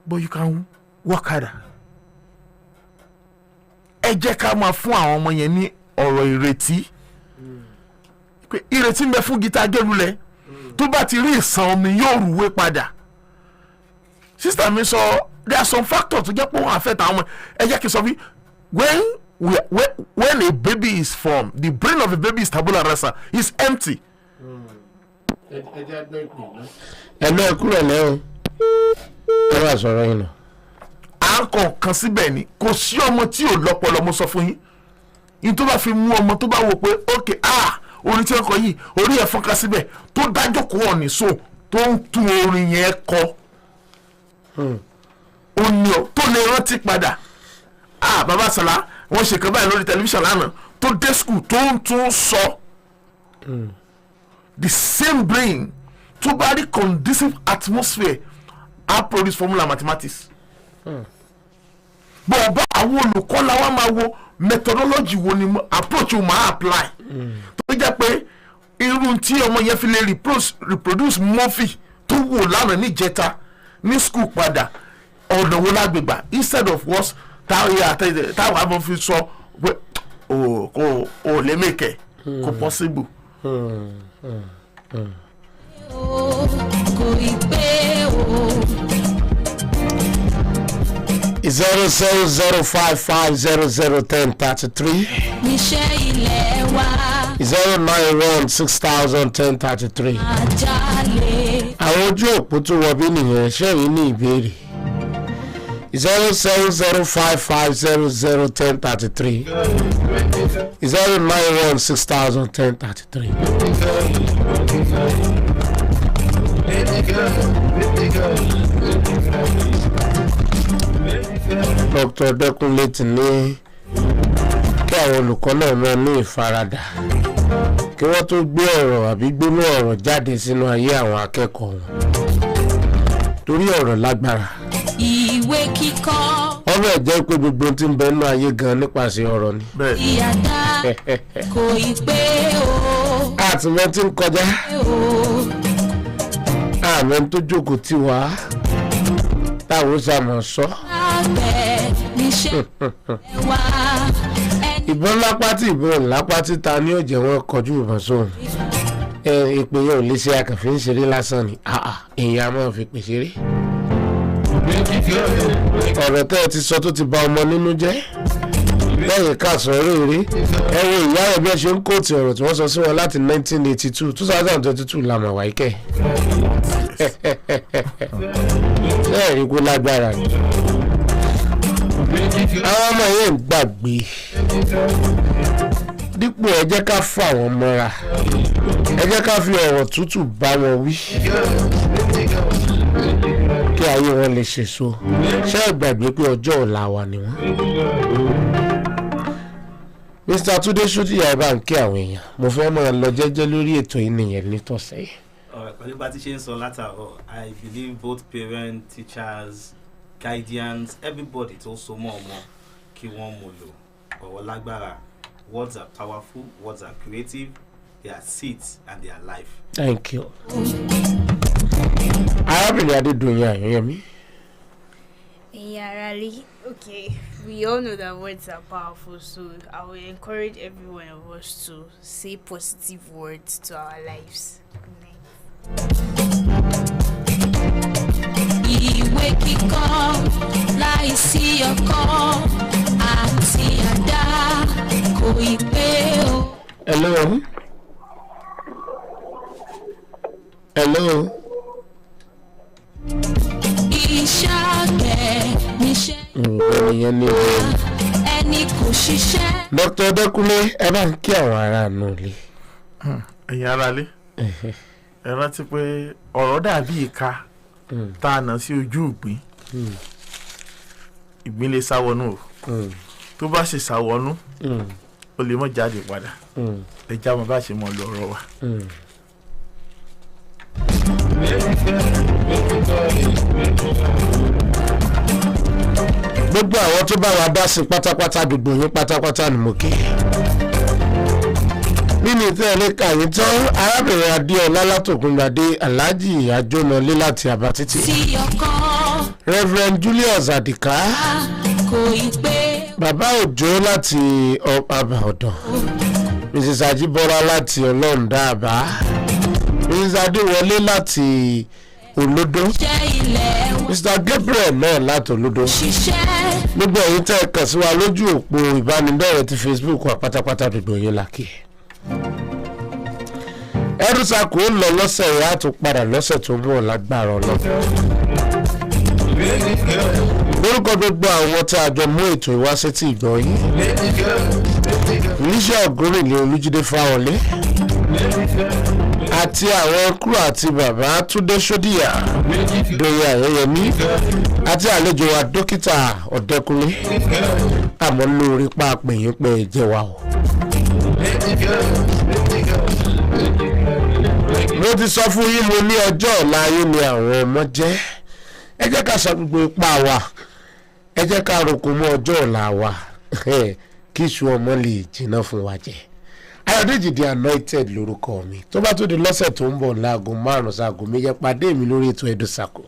but you can work harder. Ẹ jẹ́ ká máa fún àwọn ọmọ yẹn ní ọ̀rọ̀ ìrètí pé ìrètí ń bẹ fún gita gẹ́lulẹ̀ tó bá ti rí ìsàn omi yóò rúwé padà. Sister mi sọ there are some factors tó jẹ́ pé wọ́n affect àwọn ọmọ. Ẹ jẹ́ kí n sọ bí when a baby is formed, the brain of a baby is tabula rasa, is empty. Ẹ̀lọ́ ẹ̀kúrẹ̀ lẹ́yìn ẹ bá sọ̀rọ̀ yìí nà. À ń kàn kan síbẹ̀ ni kò sí ọmọ tí ò lọ́pọlọ mo sọ fún yín. Yín tó bá fi mú ọmọ tó bá wò pé ok orin tí wọ́n kọ yìí orí ẹ̀ fọ́nká síbẹ̀ tó dájọ́ kó wọ̀ ní so tó ń tún orin yẹn kọ. Ó ní ọ tó lè rántí padà. Bàbá Sàlá wọ́n ṣe kan báyìí lórí tẹlifíṣàn lánàá tó dé school tó ń tún sọ. The same brain tó bá rí conducive atmosphere á produce formula mathematics. Bọ̀ ọba àwọn olùkọ́ la wá máa wo methodology wo ni approach wo máa apply. Tó jẹ́ pé irú tí ọmọ yẹn fi lè reproduce mọ́fì tó wò lánàá ní ìjẹta ní school padà ọ̀nà wo lágbègbà instead of what táwọn abọ́ fi sọ pé o lè mèkẹ́ kò possible. Kò ì pé o. 07055001033. Níṣẹ́ ilé wa. 091601033. Àjálè. Àwọn ojú òpó tó wọ bí nìyẹn ṣẹ́yìn ní ìbéèrè. 07055001033. 091601033. Dr. Ọdẹkùnlé ti ní kí àwọn olùkọ́ náà máa ní ìfaradà kí wọ́n tó gbé ọ̀rọ̀ àbí gbóná ọ̀rọ̀ jáde sínú ayé àwọn akẹ́kọ̀ọ́ wọn torí ọ̀rọ̀ lágbára. Ìwé kíkọ́. Wọ́n bẹ̀ jẹ́ pé gbogbo tí ń bẹ nínú ayé gan nípasẹ̀ ọ̀rọ̀ ni. Ìyàdá kò ì pé o. Àtìmọ́ tí ń kọjá. àmọ́ tó jókòó tí wá táwọn sàmọ̀ sọ. ìbọn lápá tí ìbọn lápá tí ta ni ó jẹ́ wọn kọjú ìbọn sóhun. ìpè yẹn ò lè ṣe àkànfẹ́ ń ṣeré lásán ni èèyàn á máa fi pè ṣeré. ọ̀rọ̀ tẹ́ ẹ ti sọ tó ti bà ọmọ nínú jẹ́ lẹ́yìn káàsán rèére ẹ wo ìyá rẹ̀ bí ẹ ṣe ń kóòtù ọ̀rọ̀ tí wọ́n sọ sí wọn láti 1982 2022 làmọ̀ wáyé bẹ́ẹ̀ rí kó lágbára ni àwọn ọmọ yẹn ń gbàgbé dípò ẹ jẹ́ ká fà wọ́n mọ́ra ẹ jẹ́ ká fi ọ̀rọ̀ tútù bá wọn wí kí ayé wọn lè ṣèso ṣé ẹ gbàgbé pé ọjọ́ ọ̀la wa ni wọ́n. Mr. Túndé Ṣótìyà ẹ bá ń kí àwọn èèyàn mo fẹ́ máa lọ jẹ́jẹ́ lórí ètò yìí nìyẹn nítọ̀sẹ̀ yìí. Pẹ̀lú bá ti ṣe ń sọ látàárọ̀ I believe both parents, teachers, guardians, everybody tó so mọ́ ọmọ kí wọ́n mú lò ọ̀rọ̀ lágbára. Words are powerful, words are creative, they are seeds and they are life. Thank you. Arábìnrin Adédoyin Ayọ̀yẹmí. Okay, we all know that words are powerful, so I will encourage every one of us to say positive words to our lives. Ìwé kíkọ́ láìsí ọkọ́ àti àdá kò ì pé o. Hello. Hello. Iṣẹ́ àgbẹ̀ níṣẹ́ ẹni kò ṣiṣẹ́. Dr. Dẹ́kunlé ẹ bá ń kí àwọn ará nù lé. ẹ̀yin ará lé ẹ rántí pé ọ̀rọ̀ dàbí ìka tá a nà sí ojú ìgbín ìgbín lè sáwọnú o tó bá ṣe sáwọnú ó lè mọ́ jáde padà ẹ já mọ́ bá ṣe mọ́ lọ ọ̀rọ̀ wa. Gbogbo àwọn tó bá wa dá sí pátápátá gbogbo yín pátápátá ni mo kí. Nínú ìtẹ́lẹ̀ kàyí tán arábìnrin Adéọlá látògúngbàdé Alhaji Àjọnàlé láti Àbátítì. Reverend Julius Adika. Bàbá Òjó láti Àbá Ọ̀dàn. Mrs. Ajibola láti Ọlọ́ndà Àbá. Mrs. Adéwọlé láti Olódó. Mr. Gabriel náà láti Olódó. Gbogbo ẹ̀yin tẹ́ ẹ kàn sí wa lójú òpó ìbánidọ́rẹ̀ẹ́ ti Facebook wa pátápátá gbogbo yín lákì. Edu-Circle ń lọ lọ́sẹ̀ yìí á tún padà lọ́sẹ̀ tó ń bọ̀ lágbára Ọlọ́run. Lórúkọ gbogbo àwọn tí a jọ mú ètò ìwáṣẹ́tì ìgbọ́ yìí. Iléeṣẹ́ Ògúnrìnlé Olújídé Fáwọlé àti àwọn kúrò àti bàbá Túndé Ṣódìyà Dòyìn Ayọ̀yẹmí àti àlejò wa dókítà Ọ̀dẹ́kunlé àmọ́ lórí pápẹ́ yín pé jẹ́ wa o. Mo ti sọ fún yín mo ní ọjọ́ ọ̀la yín ni àwọn ọmọ jẹ́ ẹ jẹ́ ká sọ gbogbo ipá wa ẹ jẹ́ ká roko mọ́ ọjọ́ ọ̀la wa kí iṣu ọmọ lè jìnnà fún wa jẹ. Ayodeji The Anointed lórúkọ mi tó bá tó di lọ́sẹ̀ tó ń bọ̀ láago 5 sáago méje pàdé mi lórí ètò Edu-Circle